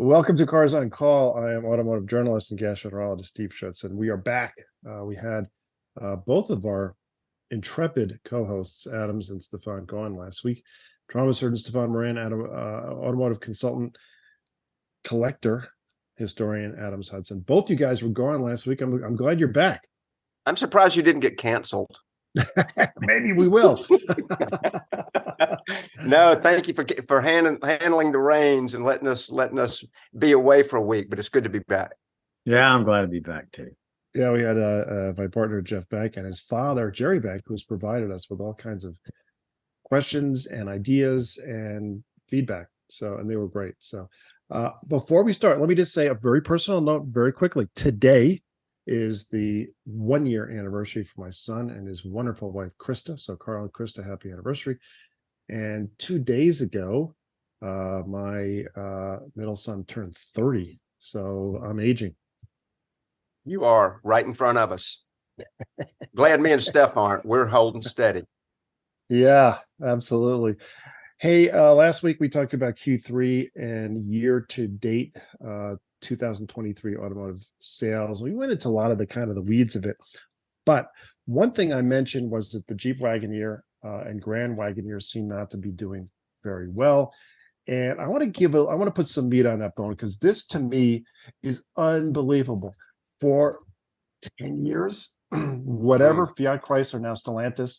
Welcome to Cars on Call. I am automotive journalist and gastroenterologist Steve Schutz, and we are back. We had both of our intrepid co-hosts, Adams and Stephan, gone last week. Trauma surgeon Stephan Moran, automotive consultant, collector, historian Adams Hudson. Both you guys were gone last week. I'm glad you're back. I'm surprised you didn't get canceled. Maybe we will. No, thank you for handling the reins and letting us be away for a week. But it's good to be back. Yeah, I'm glad to be back too. Yeah, we had my partner Jeff Beck and his father Jerry Beck, who's provided us with all kinds of questions and ideas and feedback. And they were great. So before we start, let me just say a very personal note very quickly. Today is the 1-year anniversary for my son and his wonderful wife, Krista. So Carl and Krista, happy anniversary. And 2 days ago, my middle son turned 30. So I'm aging. You are right in front of us. Glad me and Steph aren't. We're holding steady. Yeah, absolutely. Hey, last week we talked about Q3 and year-to-date 2023 automotive sales. We went into a lot of the weeds of it. But one thing I mentioned was that the Jeep Wagoneer and Grand Wagoneer seem not to be doing very well. And I want to put some meat on that bone, because this to me is unbelievable. For 10 years, whatever, Fiat Chrysler, now Stellantis,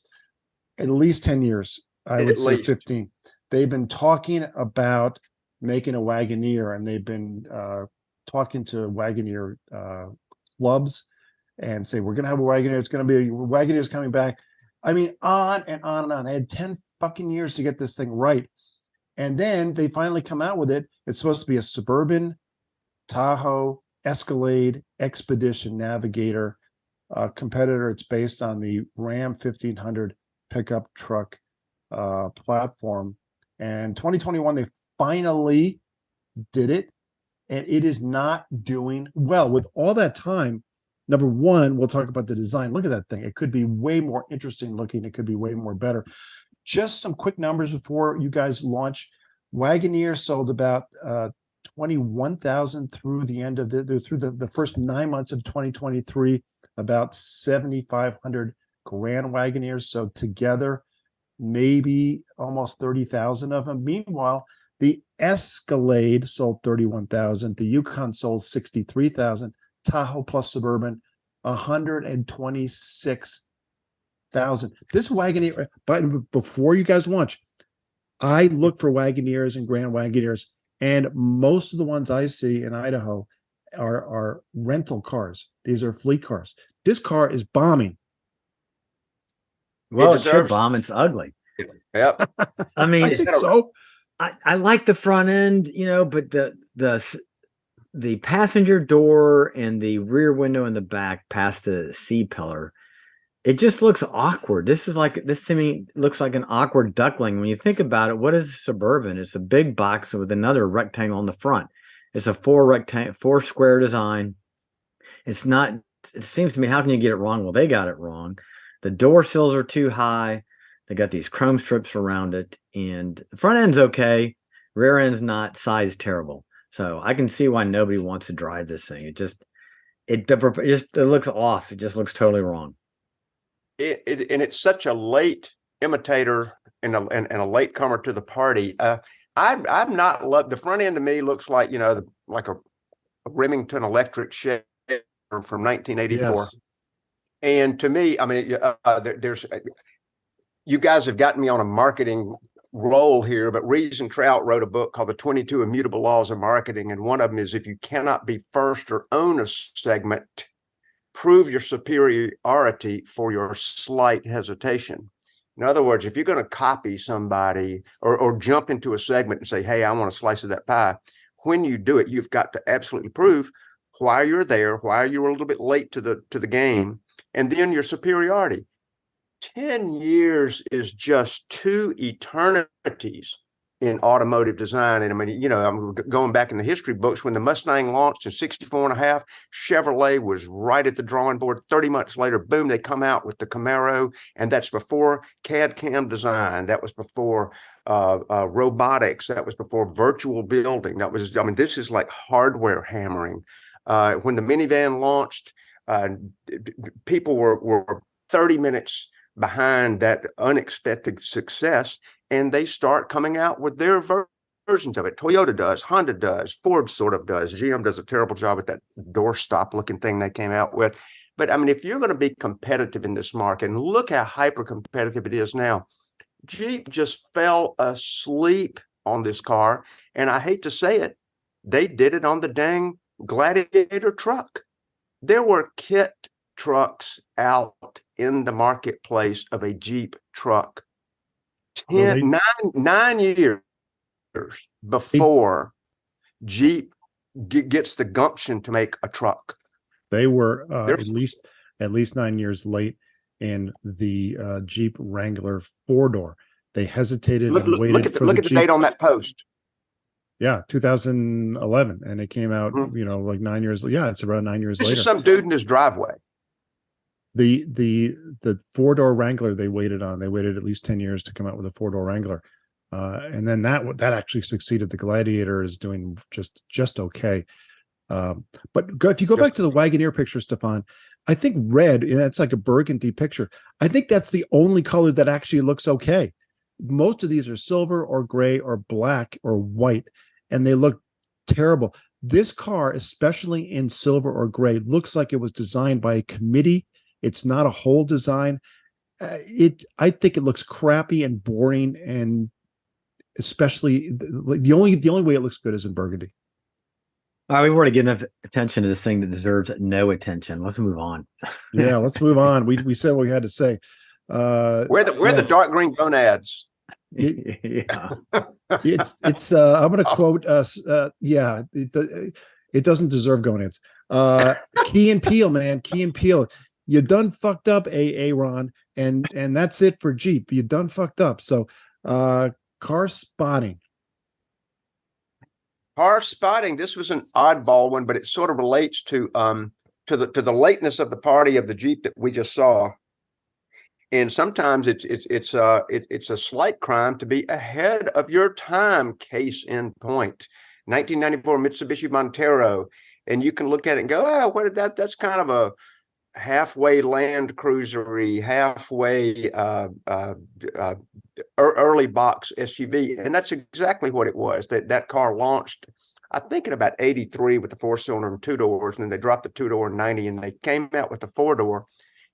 at least 10 years, I would say 15. They've been talking about making a Wagoneer, and they've been talking to Wagoneer clubs and say, we're going to have a Wagoneer. It's going to be Wagoneer's coming back. I mean, on and on and on. They had 10 fucking years to get this thing right. And then they finally come out with it. It's supposed to be a Suburban, Tahoe, Escalade, Expedition, Navigator competitor. It's based on the Ram 1500 pickup truck platform. And 2021, they finally did it. And it is not doing well. With all that time, number one, we'll talk about the design. Look at that thing. It could be way more interesting looking. It could be way more better. Just some quick numbers before you guys launch. Wagoneer sold about 21,000 through the end of the first 9 months of 2023, about 7,500 Grand Wagoneers. So together, maybe almost 30,000 of them. Meanwhile, the Escalade sold 31,000. The Yukon sold 63,000. Tahoe plus Suburban, 126,000. This Wagoneer, but before you guys launch, I look for Wagoneers and Grand Wagoneers, and most of the ones I see in Idaho are rental cars. These are fleet cars. This car is bombing. Well, it should bomb. It's ugly. Yep. I mean, I think so. I like the front end, but the passenger door and the rear window in the back past the C-pillar, it just looks awkward. This to me looks like an awkward duckling. When you think about it, what is a Suburban? It's a big box with another rectangle on the front. It's a four square design. It's not, it seems to me, how can you get it wrong? Well, they got it wrong. The door sills are too high. They got these chrome strips around it, and the front end's okay. Rear end's not, size terrible. So I can see why nobody wants to drive this thing. It looks off. It just looks totally wrong. And it's such a late imitator and a late comer to the party. I've not loved the front end. To me, looks like like a Remington electric shed from 1984. Yes. And to me, I mean, there's you guys have gotten me on a marketing role here, but Reason Trout wrote a book called The 22 Immutable Laws of Marketing. And one of them is, if you cannot be first or own a segment, prove your superiority for your slight hesitation. In other words, if you're going to copy somebody or jump into a segment and say, hey, I want a slice of that pie, when you do it, you've got to absolutely prove why you're there, why you're a little bit late to the game, and then your superiority. 10 years is just 2 eternities in automotive design. And I mean, you know, I'm going back in the history books when the Mustang launched in 64 and a half, Chevrolet was right at the drawing board. 30 months later, boom, they come out with the Camaro. And that's before CAD CAM design. That was before robotics. That was before virtual building. That was, I mean, this is like hardware hammering. When the minivan launched, people were 30 minutes behind that unexpected success, and they start coming out with their versions of it. Toyota does, Honda does, Ford sort of does, GM does a terrible job with that doorstop looking thing they came out with. But I mean, if you're going to be competitive in this market, and look how hyper competitive it is now, Jeep just fell asleep on this car. And I hate to say it, they did it on the dang Gladiator truck. There were kit trucks out in the marketplace of a Jeep truck 9 years before Jeep gets the gumption to make a truck. They were at least 9 years late in the Jeep Wrangler 4-door. They hesitated and waited for look at the date on that post. Yeah, 2011, and it came out, you know, like 9 years. Yeah, it's around 9 years later. This is some dude in his driveway. The 4-door Wrangler they waited on. They waited at least 10 years to come out with a 4-door Wrangler, and then that actually succeeded. The Gladiator is doing just okay. But if you go back to the Wagoneer picture, Stephan, I think red, and it's like a burgundy picture. I think that's the only color that actually looks okay. Most of these are silver or gray or black or white, and they look terrible. This car, especially in silver or gray, looks like it was designed by a committee. It's not a whole design. I think it looks crappy and boring, and especially the only way it looks good is in burgundy. We've already given enough attention to this thing that deserves no attention. Let's move on. Yeah, let's move on. We said what we had to say. Where the dark green gonads? Yeah. It's I'm going to quote us. Yeah, it doesn't deserve gonads. Key and Peele, man. Key and Peele. You done fucked up, Ron, and that's it for Jeep. You done fucked up. So, car spotting. Car spotting. This was an oddball one, but it sort of relates to the lateness of the party of the Jeep that we just saw. And sometimes it's a slight crime to be ahead of your time. Case in point, 1994 Mitsubishi Montero, and you can look at it and go, "Oh, what did that? That's kind of a halfway Land Cruisery, halfway early box SUV," and that's exactly what it was. That car launched, I think, in about '83 with the 4-cylinder and 2 doors, and then they dropped the 2-door in '90, and they came out with the 4-door.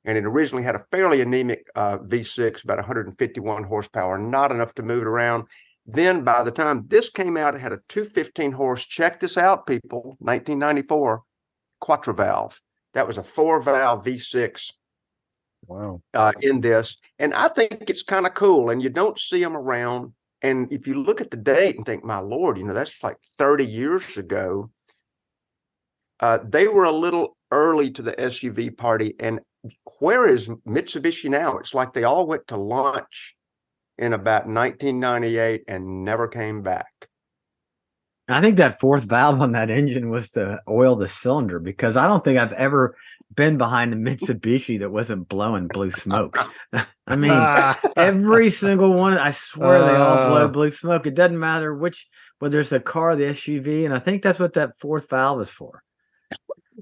And it originally had a fairly anemic V6, about 151 horsepower, not enough to move it around. Then by the time this came out, it had a 215 horse. Check this out, people. 1994 quattro valve. That was a 4-valve V6. Wow. In this. And I think it's kind of cool. And you don't see them around. And if you look at the date and think, my Lord, you know, that's like 30 years ago. They were a little early to the SUV party. And where is Mitsubishi now? It's like they all went to lunch in about 1998 and never came back. I think that 4th valve on that engine was to oil the cylinder, because I don't think I've ever been behind a Mitsubishi that wasn't blowing blue smoke. I mean, every single one, I swear they all blow blue smoke. It doesn't matter whether it's a car or the SUV. And I think that's what that 4th valve is for.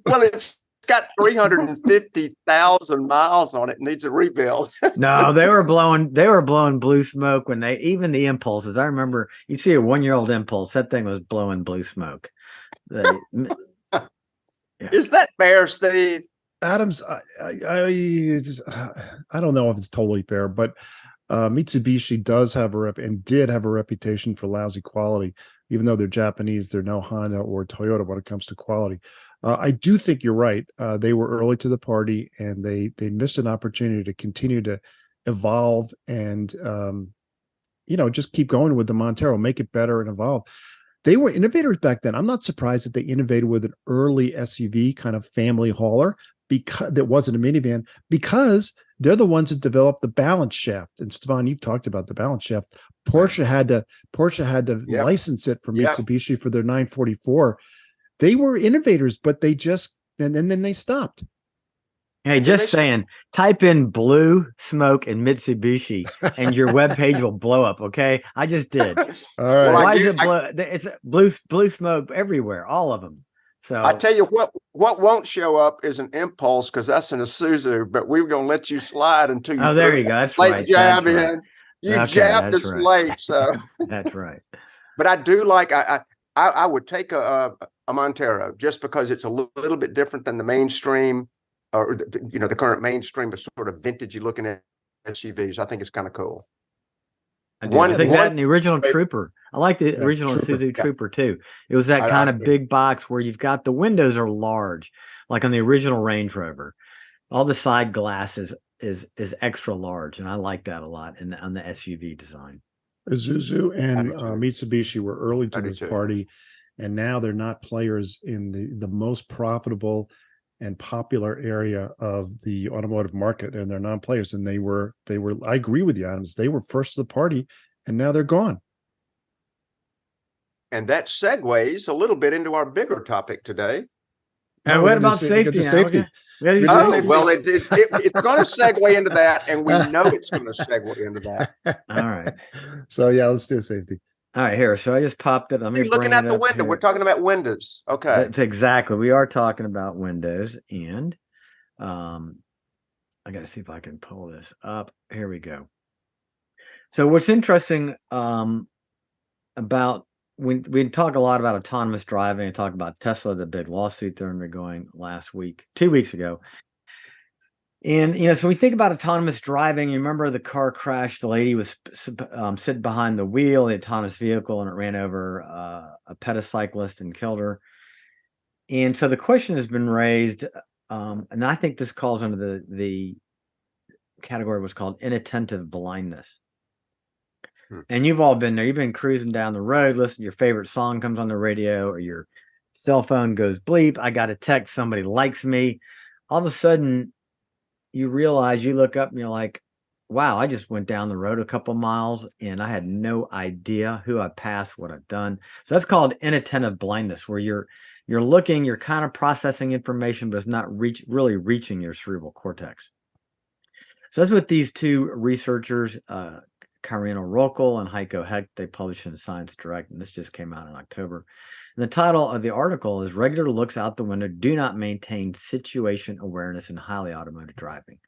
Well, it's got 350,000 miles on it. Needs a rebuild. No, they were blowing blue smoke when even the impulses. I remember you see a 1-year-old impulse, that thing was blowing blue smoke. Yeah. Is that fair, Steve? Adams, I don't know if it's totally fair, but Mitsubishi does have did have a reputation for lousy quality. Even though they're Japanese, they're no Honda or Toyota when it comes to quality. I do think you're right. They were early to the party, and they missed an opportunity to continue to evolve and just keep going with the Montero, make it better and evolve. They were innovators back then. I'm not surprised that they innovated with an early SUV kind of family hauler, because that wasn't a minivan, because they're the ones that developed the balance shaft. And Stefan, you've talked about the balance shaft. Porsche had to Yep. license it from Yep. Mitsubishi for their 944. They were innovators, but they just and then they stopped. Hey, just saying, type in blue smoke and Mitsubishi and your webpage will blow up. Okay. I just did. All right. Well, Why is it blue? It's blue smoke everywhere, all of them. So I tell you what won't show up is an Impulse, because that's an Isuzu, but we were going to let you slide until you. oh, there you go. That's late right. jab That's in. right. You Okay, jabbed that's us right. late, so. That's right. But I do like I would take a Montero, just because it's a little bit different than the mainstream, or the current mainstream, but sort of vintagey looking at SUVs. I think it's kind of cool. I think that in the original Trooper. I like the original Trooper. Isuzu Trooper too. It was that kind of big box where you've got the windows are large, like on the original Range Rover. All the side glass is extra large, and I like that a lot on the SUV design. Isuzu and Mitsubishi were early to this party, and now they're not players in the most profitable and popular area of the automotive market, and they're non-players. And they were. I agree with you, Adams. They were first to the party, and now they're gone. And that segues a little bit into our bigger topic today. And what about safety? Safety. Oh, well, it's going to segue into that, and we know it's going to segue into that. All right. So yeah, let's do safety. All right, here. So I just popped it. Let me looking at the window. Here. We're talking about windows. Okay. That's exactly. We are talking about windows, and I got to see if I can pull this up. Here we go. So what's interesting about we talk a lot about autonomous driving and talk about Tesla, the big lawsuit they're undergoing 2 weeks ago. And, so we think about autonomous driving. You remember the car crash, the lady was sitting behind the wheel, the autonomous vehicle, and it ran over a petacyclist and killed her. And so the question has been raised, and I think this calls under the category was called inattentive blindness. And you've all been there. You've been cruising down the road, listening to your favorite song comes on the radio, or your cell phone goes bleep. I got a text, somebody likes me. All of a sudden, you realize, you look up and you're like, wow, I just went down the road a couple miles and I had no idea who I passed, what I've done. So that's called inattentive blindness, where you're looking, you're kind of processing information, but it's not really reaching your cerebral cortex. So that's what these two researchers, Karina Rockel and Heiko Heck, they published in Science Direct, and this just came out in October. And the title of the article is "Regular Looks Out the Window Do Not Maintain Situation Awareness in Highly Automated Driving."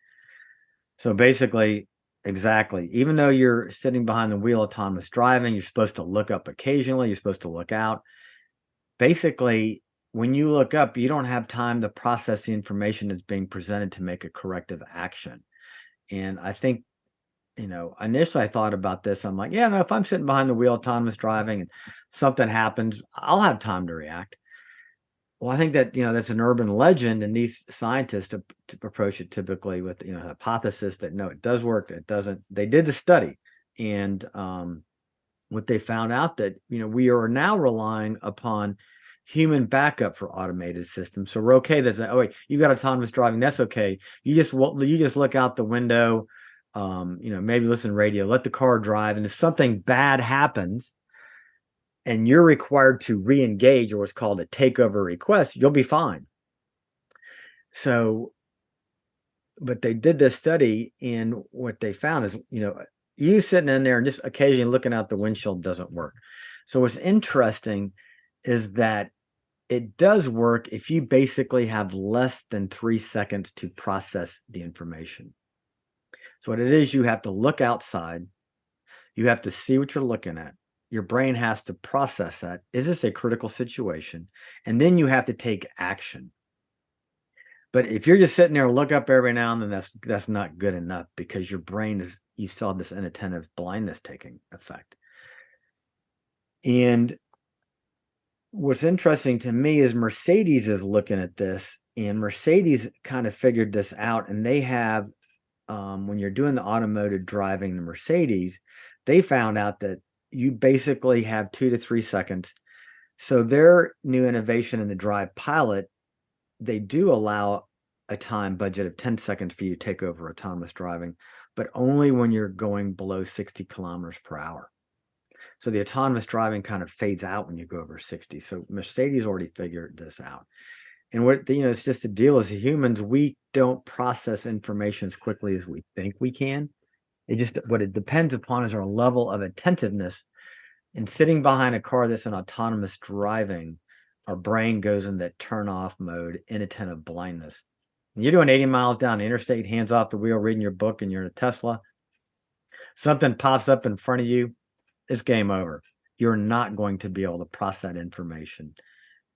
So basically, exactly, even though you're sitting behind the wheel autonomous driving, you're supposed to look up occasionally, you're supposed to look out. Basically, when you look up, you don't have time to process the information that's being presented to make a corrective action. And I think, initially I thought about this. I'm like, yeah, no, if I'm sitting behind the wheel, autonomous driving, and something happens, I'll have time to react. Well, I think that, that's an urban legend, and these scientists to approach it typically with, a hypothesis that, no, it does work, it doesn't. They did the study, and what they found out that, we are now relying upon human backup for automated systems. So we're okay. That's wait, you got autonomous driving. That's okay. You just look out the window, maybe listen to radio, let the car drive. And if something bad happens and you're required to re-engage, or what's called a takeover request, you'll be fine. So, but they did this study, and what they found is, you sitting in there and just occasionally looking out the windshield doesn't work. So what's interesting is that it does work if you basically have less than 3 seconds to process the information. So what it is, you have to look outside. You have to see what you're looking at. Your brain has to process that. Is this a critical situation? And then you have to take action. But if you're just sitting there and look up every now and then, that's not good enough, because your brain you saw this inattentive blindness taking effect. And what's interesting to me is Mercedes is looking at this, and Mercedes kind of figured this out, and they have, when you're doing the automated driving, the Mercedes, they found out that you basically have 2 to 3 seconds. So their new innovation in the Drive Pilot, they do allow a time budget of 10 seconds for you to take over autonomous driving, but only when you're going below 60 kilometers per hour. So the autonomous driving kind of fades out when you go over 60. So Mercedes already figured this out. And what, it's just the deal as humans, we don't process information as quickly as we think we can. What it depends upon is our level of attentiveness. And sitting behind a car that's in autonomous driving, our brain goes in that turn off mode, inattentive blindness. You're doing 80 miles down the interstate, hands off the wheel, reading your book, and you're in a Tesla. Something pops up in front of you, it's game over. You're not going to be able to process that information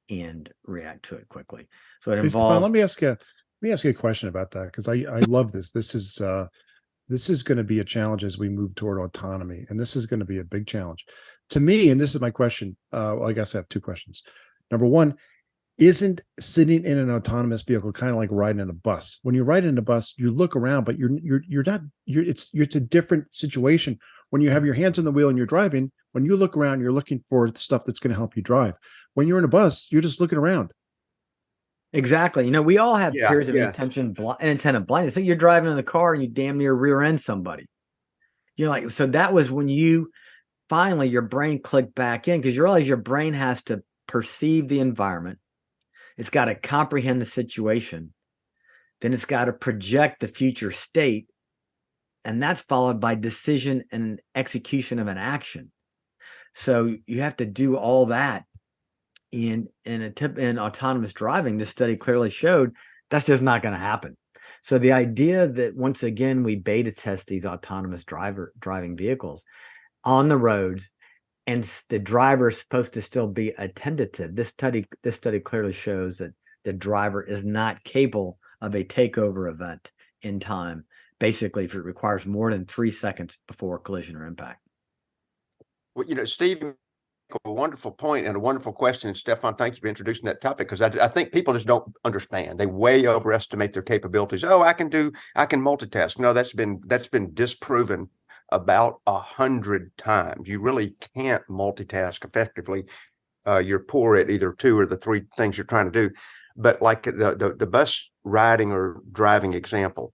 and react to it quickly. So it Hey, Stefan, involves. let me ask you a question about that, because I love this. This is going to be a challenge as we move toward autonomy, and this is going to be a big challenge to me. And this is my question. Well, I guess I have two questions. Number one, isn't sitting in an autonomous vehicle kind of like riding in a bus? When you ride in a bus, you look around, but it's a different situation. When you have your hands on the wheel and you're driving, when you look around, you're looking for the stuff that's going to help you drive. When you're in a bus, you're just looking around. Exactly. We all have Yeah, periods of yeah. inattentive blindness. Say you're driving in the car and you damn near rear end somebody. You're like, so that was when you finally your brain clicked back in, because you realize your brain has to perceive the environment. It's got to comprehend the situation. Then it's got to project the future state. And that's followed by decision and execution of an action. So you have to do all that in autonomous driving. This study clearly showed that's just not going to happen. So the idea that once again we beta test these autonomous driving vehicles on the roads, and the driver is supposed to still be attentive. This study clearly shows that the driver is not capable of a takeover event in time. Basically, if it requires more than 3 seconds before collision or impact. Well, Steve, a wonderful point and a wonderful question. And Stefan, thank you for introducing that topic, because I think people just don't understand. They way overestimate their capabilities. Oh, I can multitask. No, that's been disproven about 100 times. You really can't multitask effectively. You're poor at either two or the three things you're trying to do. But like the bus riding or driving example,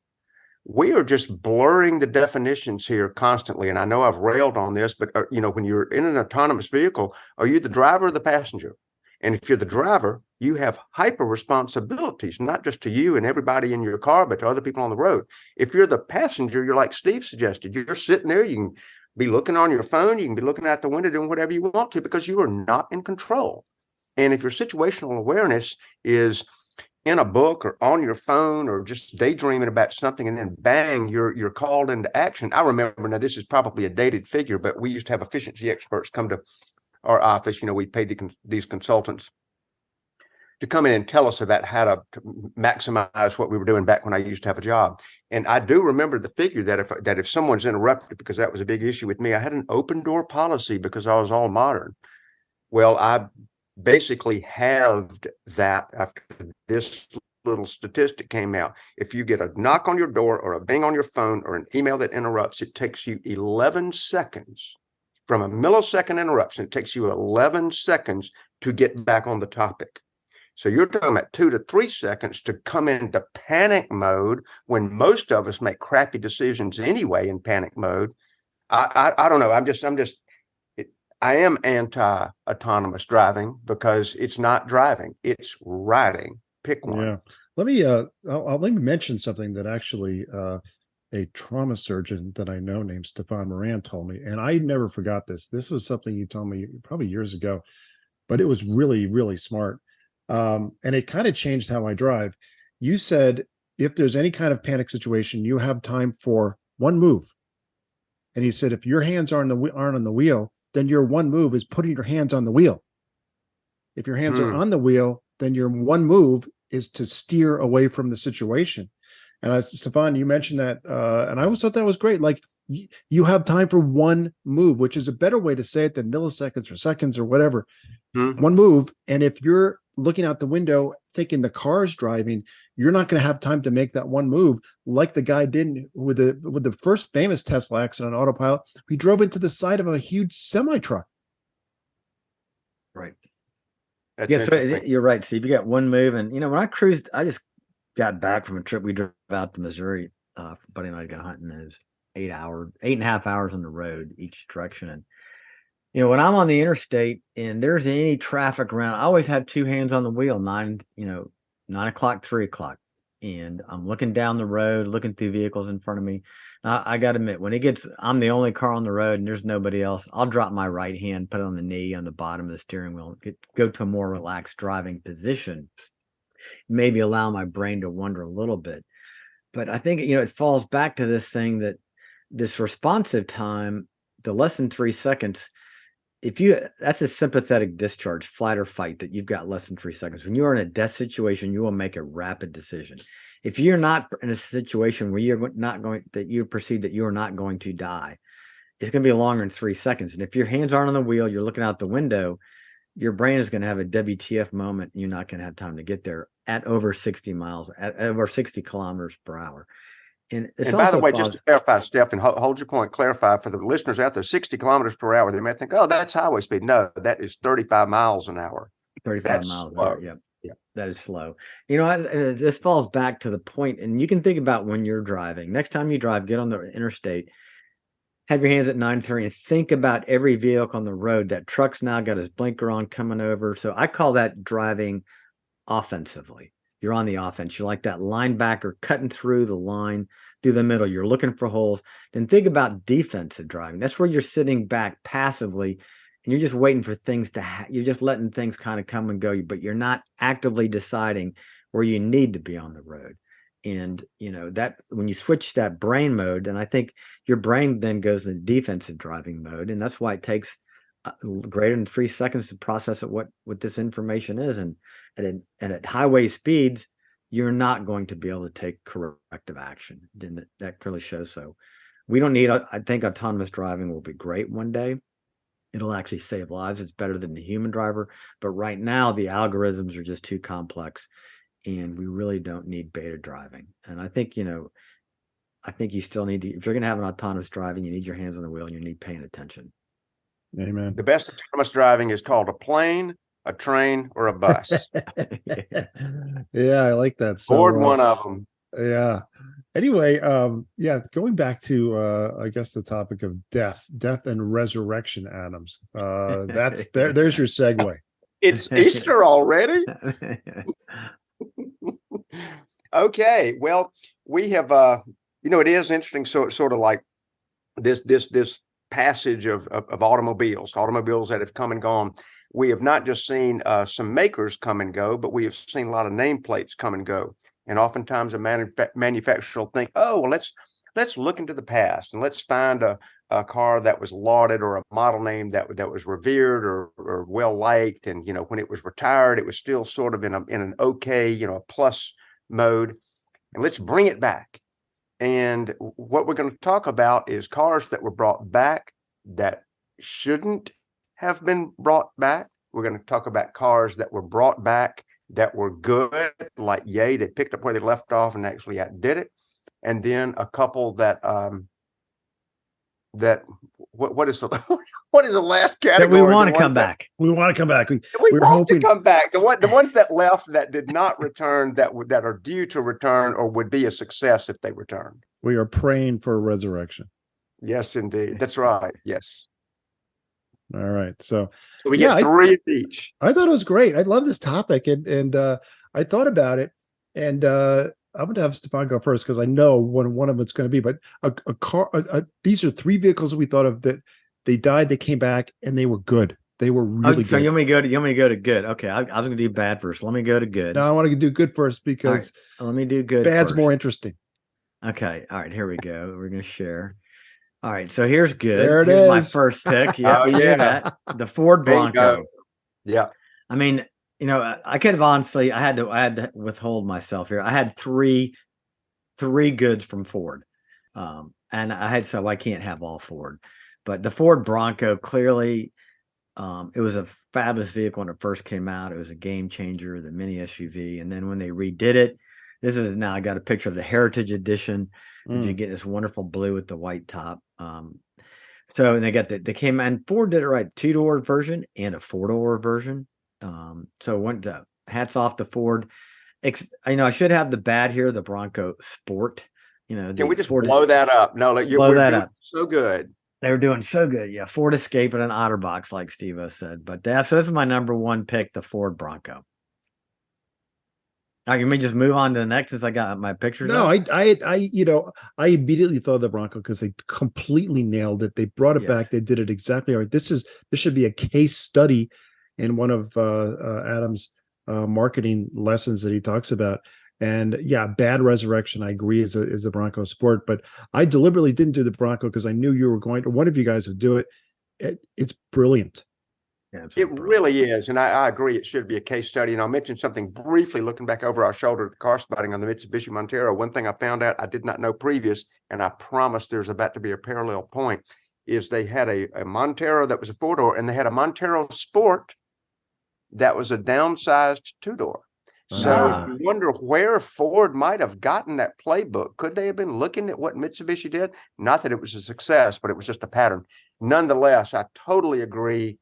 we are just blurring the definitions here constantly. And I know I've railed on this, but when you're in an autonomous vehicle, are you the driver or the passenger? And if you're the driver, you have hyper responsibilities, not just to you and everybody in your car, but to other people on the road. If you're the passenger, you're like Steve suggested, you're sitting there, you can be looking on your phone, you can be looking out the window, doing whatever you want to, because you are not in control. And if your situational awareness is in a book or on your phone or just daydreaming about something, and then bang, you're called into action. I remember, now this is probably a dated figure, but we used to have efficiency experts come to our office. We paid these consultants to come in and tell us about how to maximize what we were doing back when I used to have a job. And I do remember the figure that if someone's interrupted, because that was a big issue with me, I had an open door policy because I was all modern. Well, I basically halved that after this little statistic came out. If you get a knock on your door or a bing on your phone or an email that interrupts, it takes you 11 seconds. From a millisecond interruption, it takes you 11 seconds to get back on the topic. So you're talking about 2 to 3 seconds to come into panic mode, when most of us make crappy decisions anyway in panic mode. I don't know. I am anti-autonomous driving because it's not driving, it's riding. Pick one. Yeah. Let me mention something that actually a trauma surgeon that I know named Stephan Moran told me, and I never forgot this. This was something you told me probably years ago, but it was really, really smart. And it kind of changed how I drive. You said, if there's any kind of panic situation, you have time for one move. And he said, if your hands aren't on the wheel, then your one move is putting your hands on the wheel. If your hands are on the wheel, then your one move is to steer away from the situation. And Stefan, you mentioned that, and I always thought that was great. Like, you have time for one move, which is a better way to say it than milliseconds or seconds or whatever. One move. And if you're looking out the window thinking the car's driving, you're not going to have time to make that one move, like the guy did with the first famous Tesla accident on autopilot. He drove into the side of a huge semi truck. Right. That's Yeah, so you're right, Steve. You got one move, and when I cruised, I just got back from a trip. We drove out to Missouri. Buddy and I got hunting. It was 8.5 hours on the road each direction. And when I'm on the interstate and there's any traffic around, I always have two hands on the wheel, 9 o'clock, 3 o'clock. And I'm looking down the road, looking through vehicles in front of me. I got to admit, when I'm the only car on the road and there's nobody else, I'll drop my right hand, put it on the knee on the bottom of the steering wheel, go to a more relaxed driving position, maybe allow my brain to wander a little bit. But I think, it falls back to this thing that this responsive time, the less than 3 seconds, that's a sympathetic discharge, flight or fight, that you've got less than 3 seconds. When you are in a death situation, you will make a rapid decision. If you're not in a situation where you perceive that you are not going to die, it's going to be longer than 3 seconds. And if your hands aren't on the wheel, you're looking out the window, your brain is going to have a WTF moment. And you're not going to have time to get there at over 60 kilometers per hour. And by the way, just to clarify, Stephan, hold your point, clarify for the listeners out there, 60 kilometers per hour, they may think, oh, that's highway speed. No, that is 35 miles an hour. 35 miles an hour. Yep. Yeah. That is slow. This falls back to the point, and you can think about when you're driving. Next time you drive, get on the interstate, have your hands at 9:30 and think about every vehicle on the road. That truck's now got his blinker on coming over. So I call that driving offensively. You're on the offense. You're like that linebacker cutting through the line, through the middle. You're looking for holes. Then think about defensive driving. That's where you're sitting back passively and you're just waiting for things you're just letting things kind of come and go, but you're not actively deciding where you need to be on the road. And, that when you switch that brain mode, and I think your brain then goes in defensive driving mode. And that's why it takes greater than 3 seconds to process what this information is. And at highway speeds, you're not going to be able to take corrective action. And that clearly shows. So we don't need, I think autonomous driving will be great one day. It'll actually save lives. It's better than the human driver. But right now, the algorithms are just too complex and we really don't need beta driving. And I think, I think you still need to, if you're going to have an autonomous driving, you need your hands on the wheel and you need paying attention. Amen. The best autonomous driving is called a plane, a train, or a bus. Yeah, I like that. So Board one of them. Yeah. Anyway, going back to I guess the topic of death and resurrection, Adams. That's there's your segue. It's Easter already. Okay. Well, we have it is interesting. So it's sort of like this passage of automobiles that have come and gone. We have not just seen some makers come and go, but we have seen a lot of nameplates come and go. And oftentimes a manufacturer will think, oh, well, let's look into the past and let's find a car that was lauded or a model name that was revered or well liked. And, when it was retired, it was still sort of in an okay, a plus mode. And let's bring it back. And what we're going to talk about is cars that were brought back that shouldn't have been brought back. We're going to talk about cars that were brought back that were good, like yay, they picked up where they left off and actually outdid it. And then a couple that what is the last category? That we want to come back. We want to come back. We're hoping to come back. The ones that left that did not return that are due to return or would be a success if they returned. We are praying for a resurrection. Yes, indeed. That's right. Yes. All right. So we get 3 of each. I thought it was great. I love this topic and I thought about it and I'm going to have Stephan go first because I know one of it's going to be, but a car, these are 3 vehicles we thought of that they died, they came back and they were good. They were really good. So you want me to go to good. Okay. I was going to do bad first. Let me go to good. No, I want to do good first because let me do good. Bad's first. more interesting. Okay. All right. Here we go. We're going to share. All right. So here's good. There it here's is. My first pick. Yeah. That. The Ford Bronco. Yeah. I mean, I could have honestly, I had to withhold myself here. I had three goods from Ford. And I can't have all Ford, but the Ford Bronco clearly, it was a fabulous vehicle when it first came out. It was a game changer, the mini SUV. And then when they redid it, I got a picture of the Heritage Edition. You get this wonderful blue with the white top. So they came and Ford did it right, 2-door version and a 4-door version. So hats off to Ford. I should have the bad here, the Bronco Sport. Can we just Ford, blow that up? No, blow we're that doing up. so good. They were doing so good. Yeah, Ford Escape and an OtterBox, like Steve-O said. But that's my number one pick, the Ford Bronco. All right, you may just move on to the next since I got my pictures No, up. I immediately thought of the Bronco because they completely nailed it. They brought it Yes. back. They did it exactly right. This should be a case study in one of Adam's marketing lessons that he talks about. And yeah, bad resurrection. I agree is the Bronco Sport, but I deliberately didn't do the Bronco because I knew you were going to. One of you guys would do it. It's brilliant. It really is. And I agree. It should be a case study. And I'll mention something briefly looking back over our shoulder at the car spotting on the Mitsubishi Montero. One thing I found out I did not know previous, and I promise there's about to be a parallel point, is they had a Montero that was a 4-door, and they had a Montero Sport that was a downsized 2-door. So you wonder where Ford might have gotten that playbook. Could they have been looking at what Mitsubishi did? Not that it was a success, but it was just a pattern. Nonetheless, I totally agree.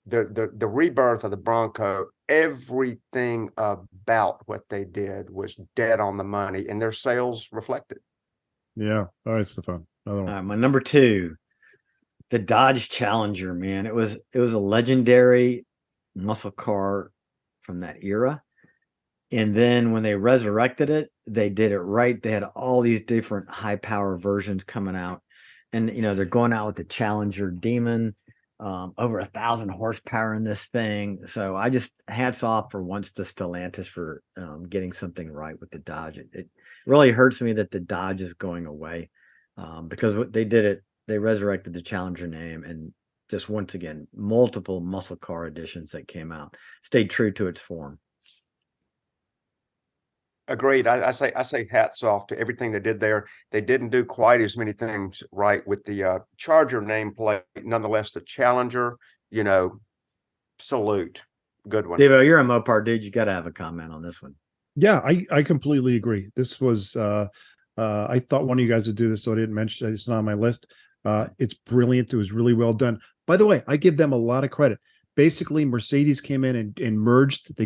The rebirth of the Bronco, everything about what they did was dead on the money, and their sales reflected. Yeah. All right, Stephan. All right, my number two, the Dodge Challenger, man. It was a legendary muscle car from that era. And then when they resurrected it, they did it right. They had all these different high power versions coming out. And they're going out with the Challenger Demon, over 1,000 horsepower in this thing. So I just hats off for once to Stellantis for getting something right with the Dodge. It really hurts me that the Dodge is going away, because what they did, they resurrected the Challenger name, and just once again, multiple muscle car editions that came out stayed true to its form. Agreed. I say hats off to everything they did there. They didn't do quite as many things right with the Charger nameplate. Nonetheless, the Challenger, salute. Good one. Devo, you're a Mopar dude. You got to have a comment on this one. Yeah, I completely agree. This was I thought one of you guys would do this, so I didn't mention it. It's not on my list. It's brilliant. It was really well done. By the way, I give them a lot of credit. Basically, Mercedes came in and merged. They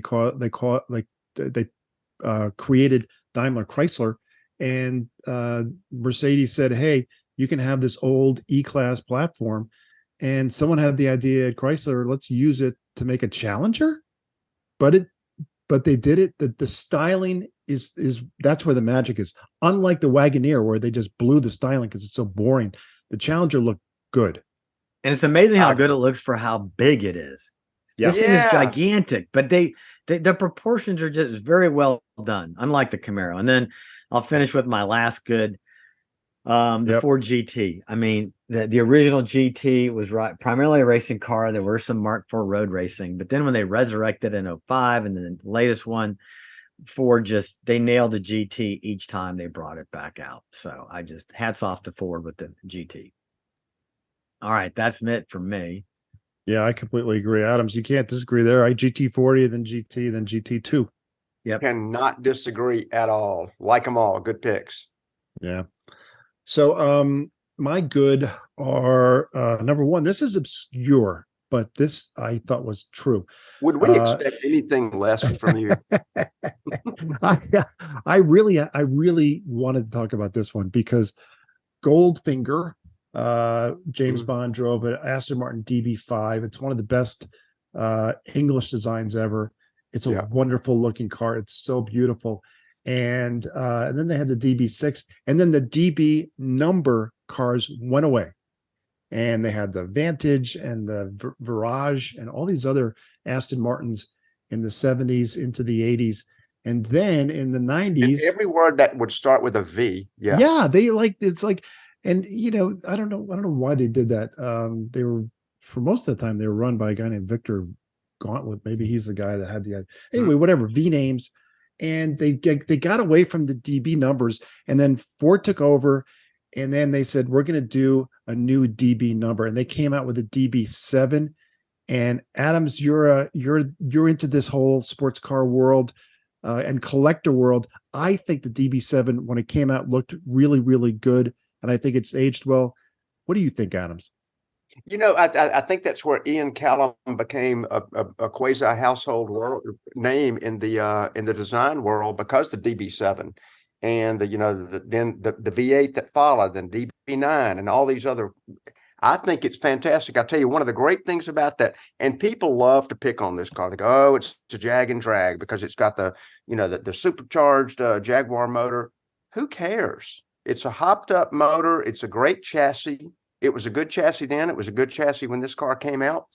created Daimler Chrysler, and Mercedes said, "Hey, you can have this old E-Class platform." And someone had the idea at Chrysler, let's use it to make a Challenger. But they did it. The styling is that's where the magic is. Unlike the Wagoneer, where they just blew the styling because it's so boring, the Challenger looked good. And it's amazing how good it looks for how big it is. Yeah. This thing is gigantic, but the proportions are just very well done, unlike the Camaro. And then I'll finish with my last good, the Ford GT. I mean, the original GT was primarily a racing car. There were some Mark IV road racing, but then when they resurrected in 05 and then the latest one, Ford they nailed the GT each time they brought it back out. So I just hats off to Ford with the GT. All right, that's it for me. Yeah, I completely agree. Adams, you can't disagree there. GT40, then GT, then GT2. Yep. Cannot disagree at all. Like them all. Good picks. Yeah. So my good are number one, this is obscure, but this I thought was true. Would we expect anything less from you? I really wanted to talk about this one because Goldfinger, James Bond drove it, Aston Martin DB5. It's one of the best English designs ever. It's a wonderful looking car. It's so beautiful. And then they had the DB6, and then the DB number cars went away. And they had the Vantage and the Virage and all these other Aston Martins in the 70s into the 80s. And then in the 90s, and every word that would start with a V. Yeah, they it's like, and I don't know why they did that. They were, for most of the time, they were run by a guy named Victor Gauntlet. Maybe he's the guy that had the anyway, whatever, V names. And they got away from the DB numbers, and then Ford took over, and then they said, we're going to do a new DB number, and they came out with a DB7. And Adams, you're into this whole sports car world and collector world. I think the DB7, when it came out, looked really, really good, and I think it's aged well. What do you think, Adams? I think that's where Ian Callum became a quasi household world name in the design world, because the DB7 and the V8 that followed, then DB9 and all these other. I think it's fantastic. I tell you, one of the great things about that, and people love to pick on this car. They go, "Oh, it's a jag and drag because it's got the supercharged Jaguar motor." Who cares? It's a hopped up motor. It's a great chassis. It was a good chassis then. It was a good chassis when this car came out.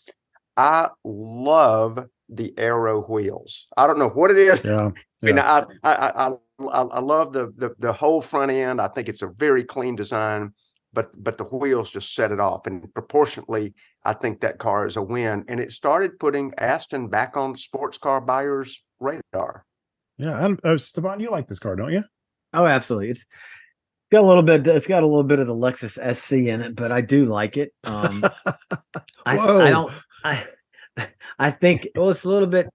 I love the aero wheels. I don't know what it is. Yeah, I mean, yeah. I love the whole front end. I think it's a very clean design, but the wheels just set it off. And proportionately, I think that car is a win. And it started putting Aston back on sports car buyers' radar. Yeah, Stephan, you like this car, don't you? Oh, absolutely. It's got a little bit. It's got a little bit of the Lexus SC in it, but I do like it. I Whoa. don't. I think it's a little bit.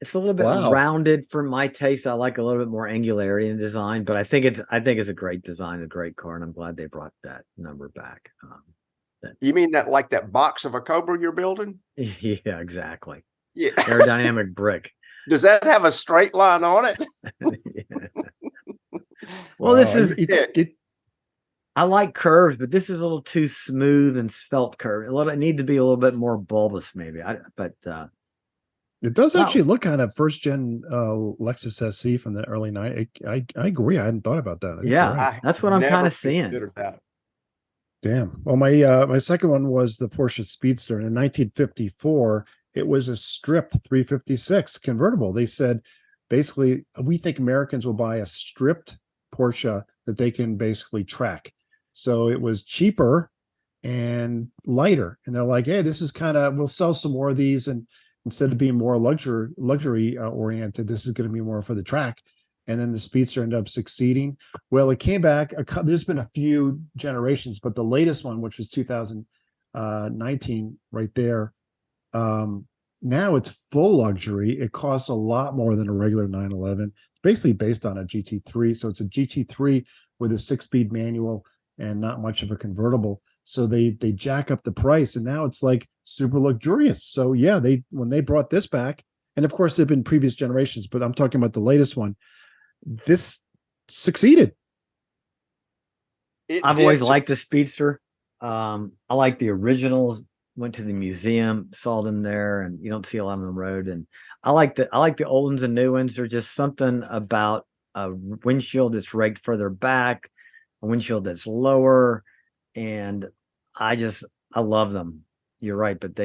It's a little bit Wow. rounded for my taste. I like a little bit more angularity in design, but I think it's a great design, a great car, and I'm glad they brought that number back. You mean that like that box of a Cobra you're building? Yeah, exactly. Yeah. Aerodynamic brick. Does that have a straight line on it? Yeah. Well, Wow. this is I like curves, but this is a little too smooth and svelte curve. It need to be a little bit more bulbous, maybe. It does Wow. actually look kind of first gen Lexus SC from the early 90s. I agree. I hadn't thought about that. I think you're Yeah, right. that's what I'm Never kind of seeing. considered that. Damn. Well, my second one was the Porsche Speedster. In 1954, it was a stripped 356 convertible. They said, basically, we think Americans will buy a stripped Porsche that they can basically track. So it was cheaper and lighter. And they're like, hey, this is we'll sell some more of these. And instead of being more luxury oriented, this is going to be more for the track. And then the Speedster ended up succeeding. Well, it came back. There's been a few generations, but the latest one, which was 2019, right there, now it's full luxury. It costs a lot more than a regular 911. It's basically based on a GT3. So it's a GT3 with a 6-speed manual and not much of a convertible. So they jack up the price, and now it's like super luxurious. So yeah, when they brought this back, and of course there've been previous generations, but I'm talking about the latest one. This succeeded. I've always liked the Speedster. I like the originals. Went to the museum, saw them there, and you don't see a lot on the road. And I like the old ones and new ones. There's just something about a windshield that's raked further back, a windshield that's lower, and I love them. You're right, but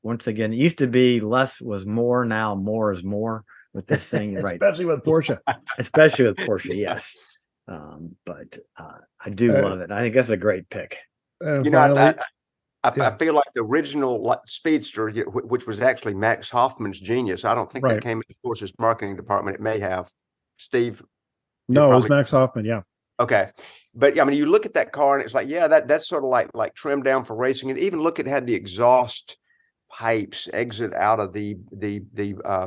once again, it used to be less was more. Now more is more with this thing. You're right, Especially with Porsche. especially with Porsche, yes. But I do love it. I think that's a great pick. Finally, I feel like the original Speedster, which was actually Max Hoffman's genius. I don't think that came into Porsche's marketing department. It may have. Steve? No, it was Max Hoffman. Yeah. Okay. But I mean, you look at that car and it's like, yeah, that's sort of like trimmed down for racing. And even look, it had the exhaust pipes exit out of the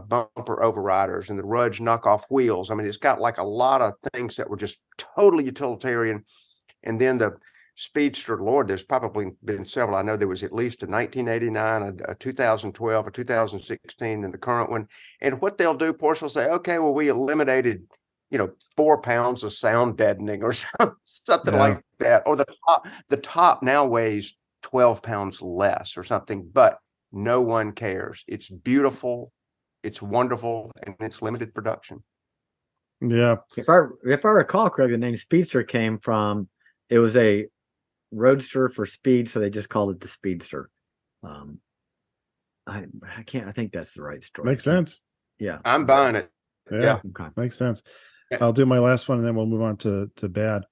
bumper overriders and the Rudge knockoff wheels. I mean, it's got like a lot of things that were just totally utilitarian. And then the Speedster, Lord, there's probably been several. I know there was at least a 1989, a 2012, a 2016, and the current one. And what they'll do, Porsche will say, okay, well, we eliminated 4 pounds of sound deadening or something like that. Or the top now weighs 12 pounds less or something, but no one cares. It's beautiful, it's wonderful, and it's limited production. Yeah. If I recall correctly, the name Speedster came from, it was a roadster for speed, so they just called it the Speedster. I think that's the right story. Makes sense. Yeah. I'm buying it. Yeah. Okay. Makes sense. Yeah. I'll do my last one and then we'll move on to bad.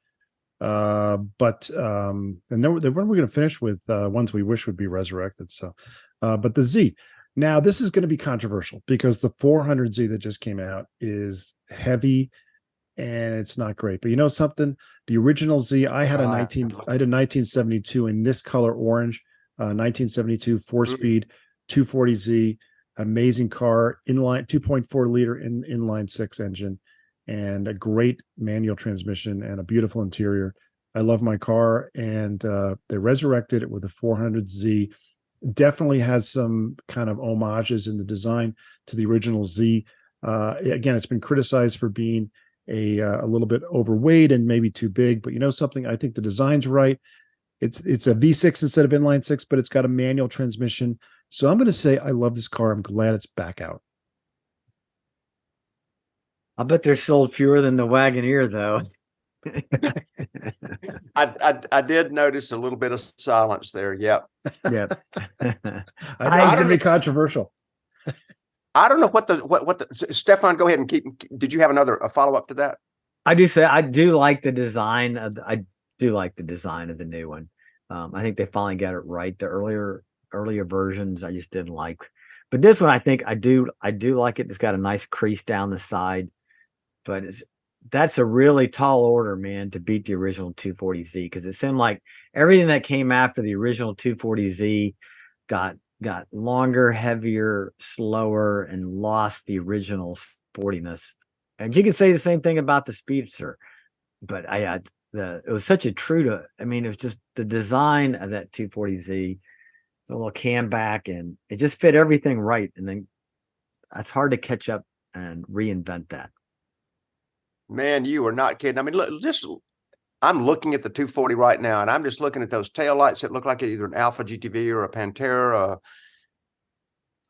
And then we're going to finish with ones we wish would be resurrected. So, but the Z. Now, this is going to be controversial because the 400Z that just came out is heavy and it's not great. But you know something? The original Z, I had a 1972 in this color orange, 1972 4-speed 240Z, amazing car, inline 2.4 liter inline 6 engine, and a great manual transmission and a beautiful interior. I love my car, and they resurrected it with a 400Z. Definitely has some kind of homages in the design to the original Z. Again, it's been criticized for being a little bit overweight and maybe too big, but you know something? I think the design's right. It's a V6 instead of inline six, but it's got a manual transmission. So I'm going to say I love this car. I'm glad it's back out. I bet they're sold fewer than the Wagoneer, though. I did notice a little bit of silence there. Yep. Yep. I know it's going to be controversial. I don't know what the Stephan, go ahead and did you have a follow-up to that? I do say I do like the design of the new one. I think they finally got it right. The earlier versions I just didn't like, but this one I think I do like it. It's got a nice crease down the side, but that's a really tall order, man, to beat the original 240Z, because it seemed like everything that came after the original 240Z got longer, heavier, slower, and lost the original sportiness. And you can say the same thing about the Speedster, but it was such a it was just the design of that 240Z, the little cam back, and it just fit everything right. And then it's hard to catch up and reinvent that. Man, you are not kidding. I mean, look, I'm looking at the 240 right now, and I'm just looking at those taillights that look like either an Alpha GTV or a Pantera.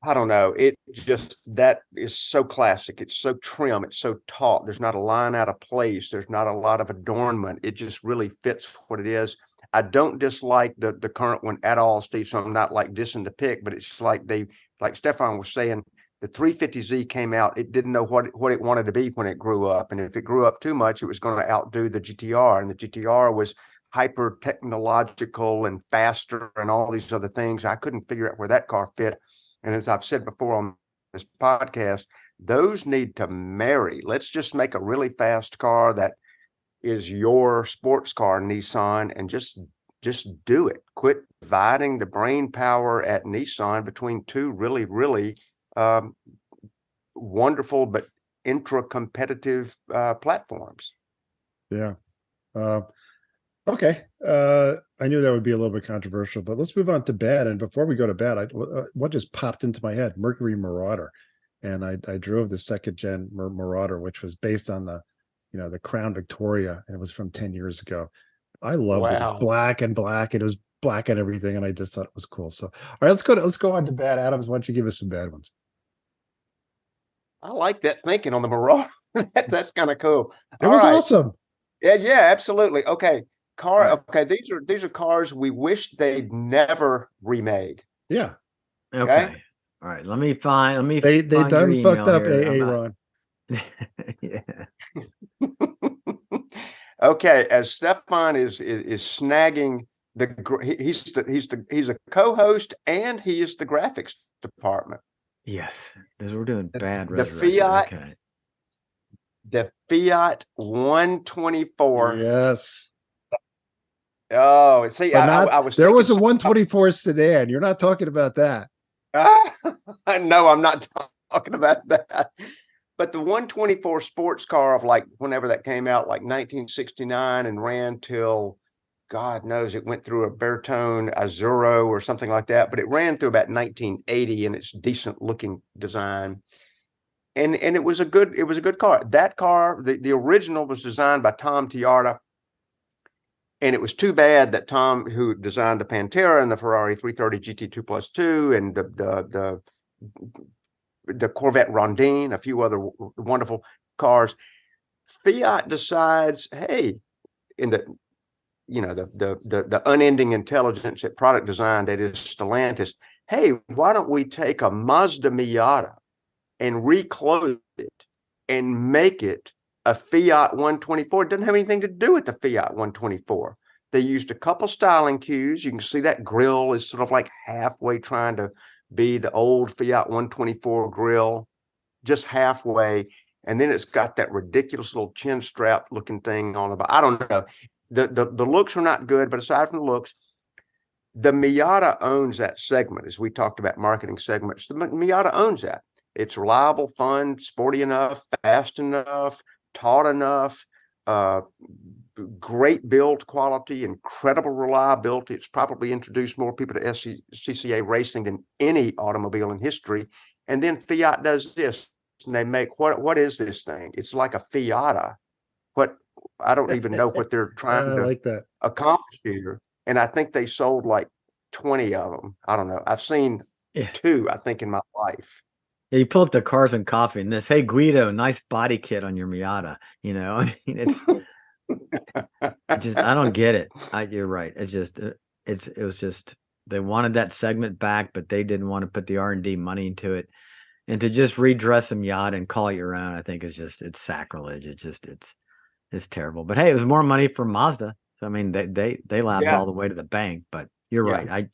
I don't know. That is so classic. It's so trim. It's so taut. There's not a line out of place. There's not a lot of adornment. It just really fits what it is. I don't dislike the current one at all, Steve. So I'm not like dissing the pick, but it's like like Stephan was saying, the 350Z came out. It didn't know what it wanted to be when it grew up. And if it grew up too much, it was going to outdo the GTR. And the GTR was hyper technological and faster and all these other things. I couldn't figure out where that car fit. And as I've said before on this podcast, those need to marry. Let's just make a really fast car that is your sports car, Nissan, and just do it. Quit dividing the brain power at Nissan between two really, really wonderful but intra-competitive platforms. Yeah. Okay. I knew that would be a little bit controversial, but let's move on to bed. And before we go to bed, what just popped into my head? Mercury Marauder. And I drove the second gen Marauder, which was based on the Crown Victoria, and it was from 10 years ago. I loved it. It was black, and it was black and everything, and I just thought it was cool. So, all right, let's go on to bad. Adams, why don't you give us some bad ones? I like that thinking on the Marauder. That's kind of cool. It was awesome. Yeah, absolutely. Okay. Okay, these are cars we wish they'd never remade. Yeah. Okay. All right. They done fucked up Ron. Yeah. Okay, as Stephan is snagging he's a co-host, and he is the graphics department. Yes, because we're doing bad. The Fiat 124. Yes. Oh, see, I was. There was a 124 sedan. You're not talking about that. No, I'm not talking about that. But the 124 sports car of like whenever that came out, like 1969, and ran till God knows, it went through a Bertone Azzurro or something like that. But it ran through about 1980, and it's decent looking design. And it was a good car. That car, the original, was designed by Tom Tiarda. And it was too bad that Tom, who designed the Pantera and the Ferrari 330 GT2+2 and the Corvette Rondine, a few other wonderful cars, Fiat decides, hey, in the unending intelligence at product design that is Stellantis, hey, why don't we take a Mazda Miata and reclose it and make it a Fiat 124? It doesn't have anything to do with the Fiat 124. They used a couple styling cues. You can see that grill is sort of like halfway trying to be the old Fiat 124 grill, just halfway. And then it's got that ridiculous little chin strap looking thing on the bottom. I don't know. The looks are not good, but aside from the looks, the Miata owns that segment. As we talked about marketing segments, the Miata owns that. It's reliable, fun, sporty enough, fast enough, taut enough, great build quality, incredible reliability. It's probably introduced more people to CCA racing than any automobile in history. And then Fiat does this, and they make what is this thing? It's like a Fiata. What I don't even know what they're trying I to like that. accomplish here. And I think they sold like 20 of them. I don't know. I've seen Yeah. 2, I think, in my life. Yeah, you pull up the Cars and Coffee and this, hey Guido, nice body kit on your Miata. You know, I mean, it's just I don't get it. You're right. It's just it was just they wanted that segment back, but they didn't want to put the R&D money into it. And to just redress a Miata and call it your own, I think is just it's sacrilege. It's terrible. But hey, it was more money for Mazda. So I mean they laughed all the way to the bank, but you're right.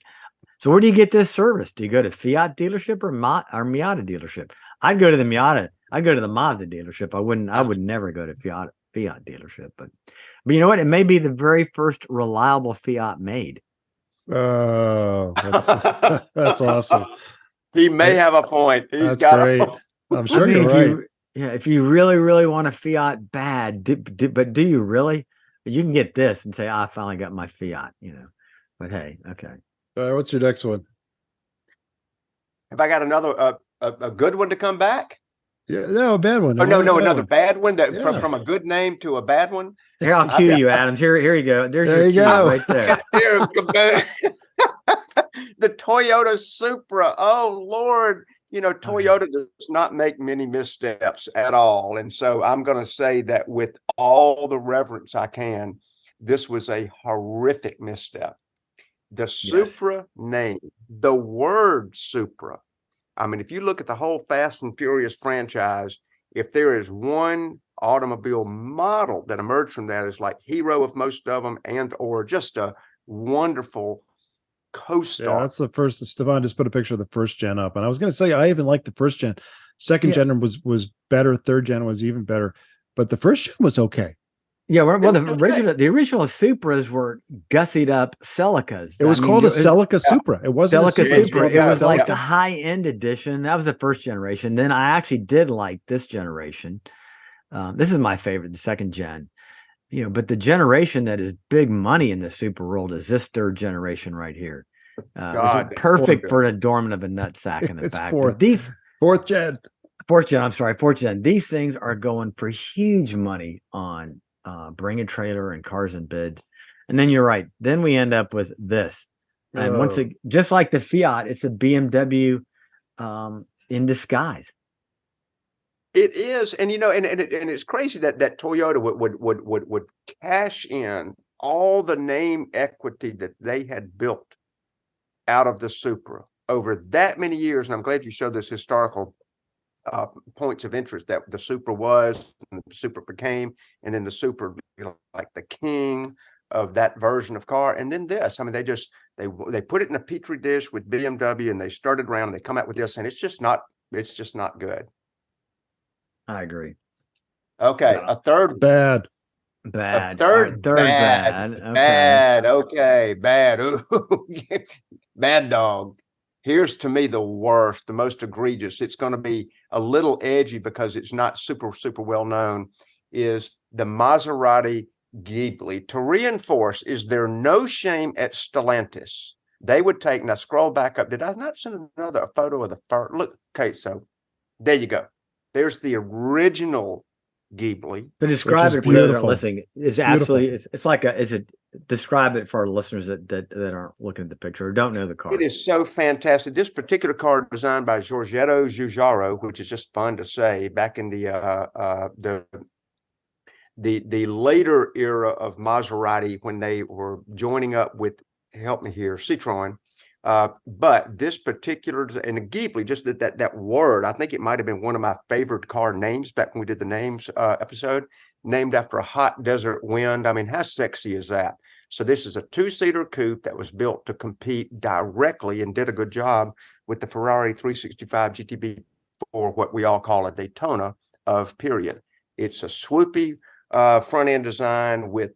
So where do you get this service? Do you go to Fiat dealership or Miata dealership? I'd go to the Miata. I'd go to the Mazda dealership. I would never go to Fiat dealership. But you know what? It may be the very first reliable Fiat made. Oh, that's awesome. He may have a point. He's got great. I'm sure you're right. If you really, really want a Fiat bad, but do you really? You can get this and say, I finally got my Fiat, you know. But hey, okay. What's your next one? Have I got another a good one to come back? Yeah, no, a bad one. Oh, no, another bad one that from a good name to a bad one. Here, I'll cue you, Adams. Here you go. There you go. Right there. The Toyota Supra. Oh Lord, you know, Toyota does not make many missteps at all. And so I'm going to say that with all the reverence I can, this was a horrific misstep. The Supra name, the word Supra. I mean, if you look at the whole Fast and Furious franchise, if there is one automobile model that emerged from that is like hero of most of them and or just a wonderful co-star. Yeah, that's the first. Stephan just put a picture of the first gen up, and I was going to say I even liked the first gen. Second gen was better. Third gen was even better, but the first gen was okay. Yeah, well, the original Supras were gussied up Celicas. It was called a Celica Supra. It wasn't Celica Supra. It was like the high end edition. That was the first generation. Then I actually did like this generation. This is my favorite, the second gen. You know, but the generation that is big money in the Supra world is this third generation right here. Which is perfect for an adornment of a nutsack in the back. Fourth gen. Fourth gen. These things are going for huge money on Bring a Trailer and Cars and Bids. And then you're right. Then we end up with this. And once it, just like the Fiat, it's a BMW in disguise. It is, and you know, and it's crazy that Toyota would cash in all the name equity that they had built out of the Supra over that many years. And I'm glad you showed this historical points of interest that the Supra was, and the Supra became, and then the Supra, you know, like the king of that version of car. And then this, I mean, they put it in a petri dish with BMW, and they started around, and they come out with this, and it's just not good. I agree. Okay, a third bad. A third bad. Okay. Bad. Okay, bad. Ooh, bad dog. Here's to me the worst, the most egregious. It's going to be a little edgy because it's not super well known. Is the Maserati Ghibli. To reinforce, is there no shame at Stellantis? They would take, now scroll back up. Did I not send a photo of the first? Look, okay, so there you go. There's the original Ghibli. To describe it for those that are listening, is actually it's like describe it for our listeners that aren't looking at the picture or don't know the car. It is so fantastic. This particular car designed by Giorgetto Giugiaro, which is just fun to say, back in the later era of Maserati when they were joining up with, help me here, Citroen. But this particular, and the Ghibli, just that word, I think it might have been one of my favorite car names back when we did the names episode, named after a hot desert wind. I mean, how sexy is that? So this is a two-seater coupe that was built to compete directly and did a good job with the Ferrari 365 GTB, or what we all call a Daytona of period. It's a swoopy front end design with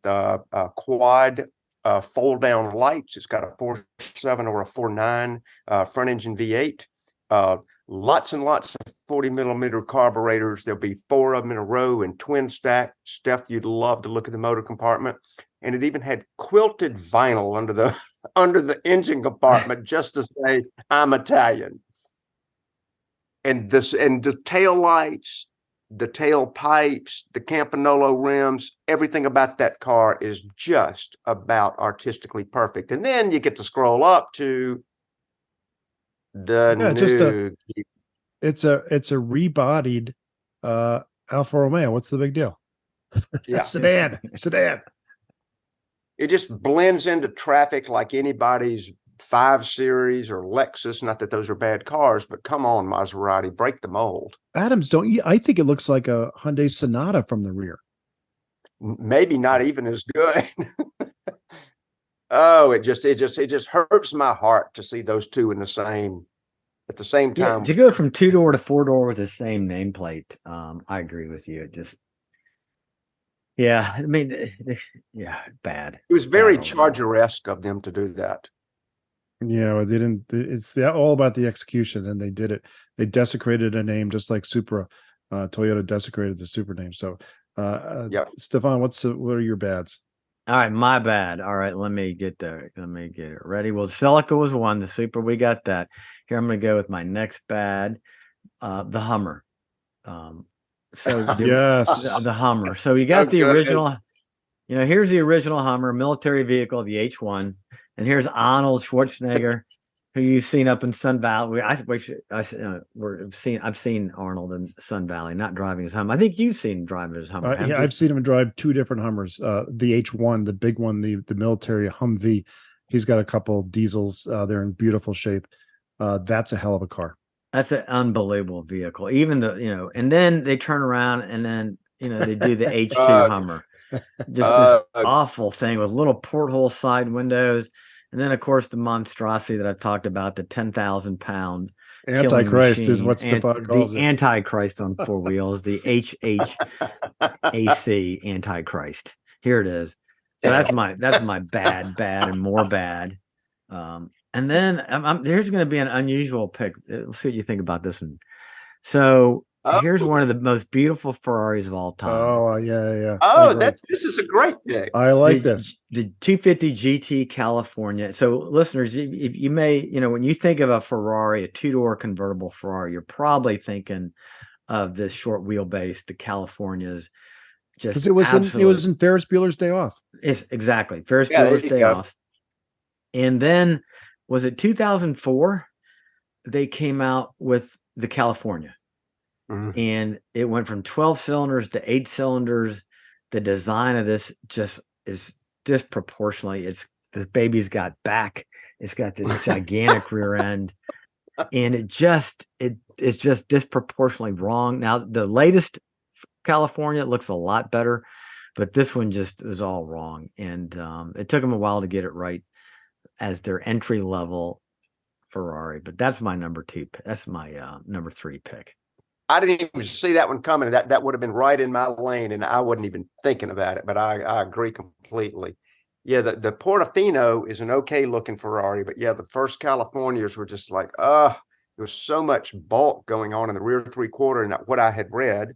quad fold down lights. It's got a 4.7 or a 4.9 front engine V8, lots and lots of 40 millimeter carburetors. There'll be 4 of them in a row and twin stack stuff. You'd love to look at the motor compartment. And it even had quilted vinyl under the under the engine compartment just to say I'm Italian. And the tail lights, the tail pipes, the Campanolo rims, everything about that car is just about artistically perfect. And then you get to scroll up to the new. It's a rebodied Alfa Romeo. What's the big deal? Yeah. sedan. It just blends into traffic like anybody's 5 Series or Lexus. Not that those are bad cars, but come on, Maserati, break the mold. Adams, don't you? I think it looks like a Hyundai Sonata from the rear. Maybe not even as good. Oh, it just hurts my heart to see those two in the same at the same time. To go from 2-door to 4-door with the same nameplate, I agree with you. It just, yeah, I mean, yeah, bad. It was very Charger-esque of them to do that. Yeah, well, they didn't. It's all about the execution, and they did it. They desecrated a name just like Supra. Toyota desecrated the Supra name. So, yeah, Stefan, what are your bads? All right, my bad. All right, let me get there. Let me get it ready. Well, Celica was one. The Supra, we got that. Here, I'm going to go with my next bad, the Hummer. Yes, the Hummer. So you got the original. You know, here's the original Hummer, military vehicle, the H1, and here's Arnold Schwarzenegger, who you've seen up in Sun Valley. I've seen Arnold in Sun Valley, not driving his Hummer. I think you've seen him driving his Hummer. Yeah, I've seen him drive 2 different Hummers. The H1, the big one, the military Humvee. He's got a couple diesels. They're in beautiful shape. That's a hell of a car. That's an unbelievable vehicle. Even and then they turn around and then they do the H2 Hummer. Just this awful thing with little porthole side windows. And then, of course, the monstrosity that I've talked about, the 10,000-pound Antichrist is what Stefan calls the it. Antichrist on 4 wheels, the HHAC Antichrist. Here it is. So that's my bad, and more bad. And then here's going to be an unusual pick. We'll see what you think about this one. So here's one of the most beautiful Ferraris of all time. Oh, yeah. Oh, this is a great pick. I like this. The 250 GT California. So listeners, you may, when you think of a Ferrari, a 2-door convertible Ferrari, you're probably thinking of this short wheelbase, the Californias. Just it was in Ferris Bueller's Day Off. It's exactly Ferris Bueller's Day Off. And then was it 2004? They came out with the California. Mm-hmm. And it went from 12 cylinders to 8 cylinders. The design of this just is disproportionately. This baby's got back. It's got this gigantic rear end, and it's just disproportionately wrong. Now the latest California looks a lot better, but this one just is all wrong. And it took them a while to get it right as their entry level Ferrari. But that's my number 2. That's my number 3 pick. I didn't even see that one coming. That would have been right in my lane, and I wasn't even thinking about it. But I agree completely. Yeah, the Portofino is an okay looking Ferrari, but yeah, the first Californias were just like, there was so much bulk going on in the rear 3/4. And what I had read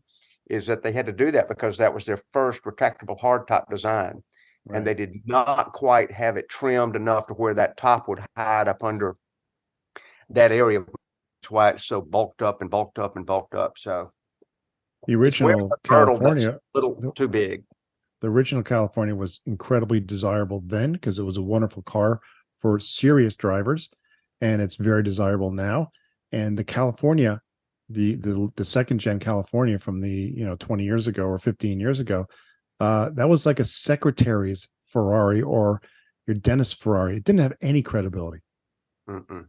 is that they had to do that because that was their first retractable hardtop design, and they did not quite have it trimmed enough to where that top would hide up under that area. That's why it's so bulked up. So the original California, a little too big. The original California was incredibly desirable then because it was a wonderful car for serious drivers, and it's very desirable now. And the California, the second gen California from the 20 years ago or 15 years ago, that was like a secretary's Ferrari or your dentist Ferrari. It didn't have any credibility. Mm-mm.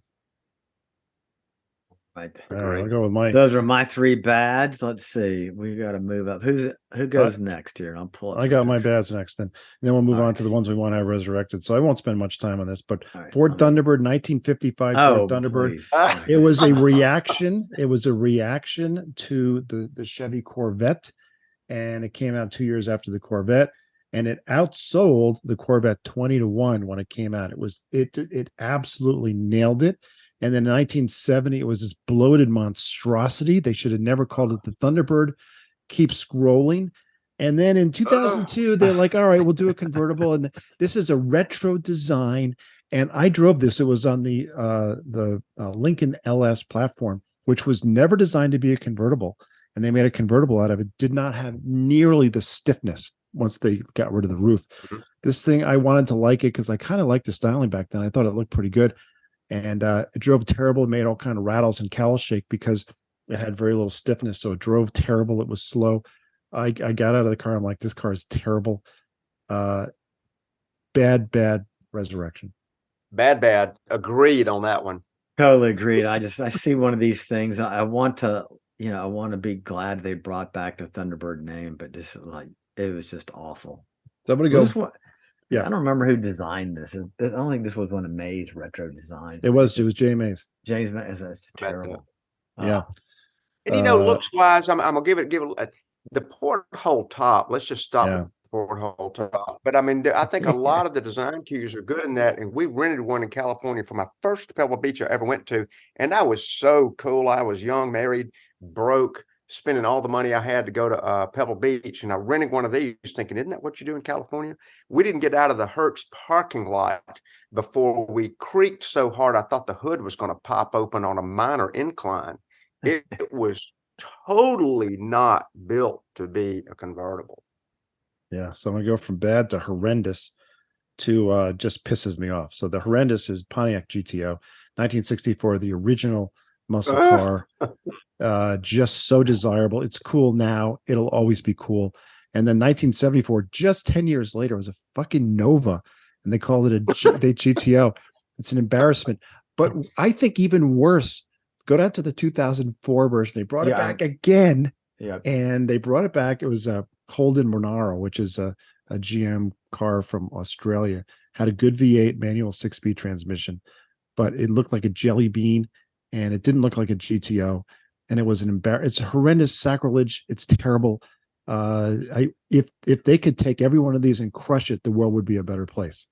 Right. I'll go with Mike. Those are my 3 bads. Let's see. We've got to move up. Who goes next here? I'll pull up. I got my bads next, and then we'll move on to the ones we want to have resurrected. So I won't spend much time on this, but Ford Thunderbird, 1955 Ford Thunderbird. It was a reaction. It was a reaction to the Chevy Corvette, and it came out 2 years after the Corvette, and it outsold the Corvette 20-1 when it came out. It absolutely nailed it. And then in 1970, it was this bloated monstrosity. They should have never called it the Thunderbird. Keep scrolling. And then in 2002, they're like, all right, we'll do a convertible. And this is a retro design. And I drove this. It was on the Lincoln LS platform, which was never designed to be a convertible. And they made a convertible out of it. Did not have nearly the stiffness once they got rid of the roof. Mhm. This thing, I wanted to like it because I kind of liked the styling back then. I thought it looked pretty good. And it drove terrible. It made all kind of rattles and cowl shake because it had very little stiffness. So it drove terrible. It was slow. I got out of the car. I'm like, this car is terrible. Bad resurrection. Bad. Agreed on that one. Totally agreed. I see one of these things. I want to, I want to be glad they brought back the Thunderbird name, but just like it was just awful. So I'm gonna go. Yeah, I don't remember who designed this. I don't think this was one of May's retro designs. It was Jay Mays. James Mays. That's terrible. Yeah. And looks wise, I'm gonna give it the porthole top. Let's just stop with the porthole top. But I mean, I think a lot of the design cues are good in that. And we rented one in California for my first Pebble Beach I ever went to, and that was so cool. I was young, married, broke, spending all the money I had to go to Pebble Beach, and I rented one of these, thinking, "Isn't that what you do in California?" We didn't get out of the Hertz parking lot before we creaked so hard I thought the hood was going to pop open on a minor incline. It was totally not built to be a convertible. Yeah, so I'm gonna go from bad to horrendous to just pisses me off. So the horrendous is Pontiac GTO, 1964, the original muscle car. Just so desirable. It's cool now. It'll always be cool. And then 1974, just 10 years later, was a fucking Nova, and they called it a GTO. It's an embarrassment. But I think even worse, go down to the 2004 version. They brought it back again. Yeah. And they brought it back. It was a Holden Monaro, which is a GM car from Australia. Had a good V8 manual 6-speed transmission, but it looked like a jelly bean, and it didn't look like a GTO. And it was it's a horrendous sacrilege. It's terrible. If they could take every one of these and crush it, the world would be a better place.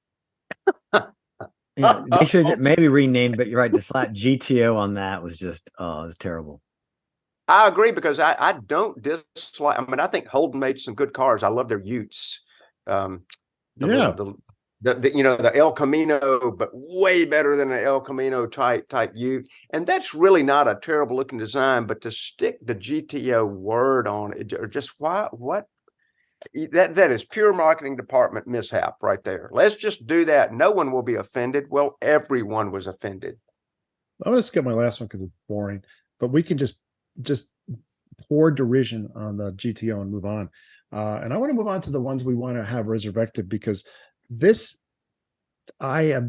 Yeah, they should maybe rename, but you're right. The slap GTO on that was just, it was terrible. I agree, because I don't dislike. I mean, I think Holden made some good cars. I love their Utes. The El Camino, but way better than an El Camino type Ute. And that's really not a terrible looking design, but to stick the GTO word on it, or just what that is pure marketing department mishap right there. Let's just do that. No one will be offended. Well, everyone was offended. I'm going to skip my last one because it's boring, but we can just pour derision on the GTO and move on. And I want to move on to the ones we want to have resurrected, because I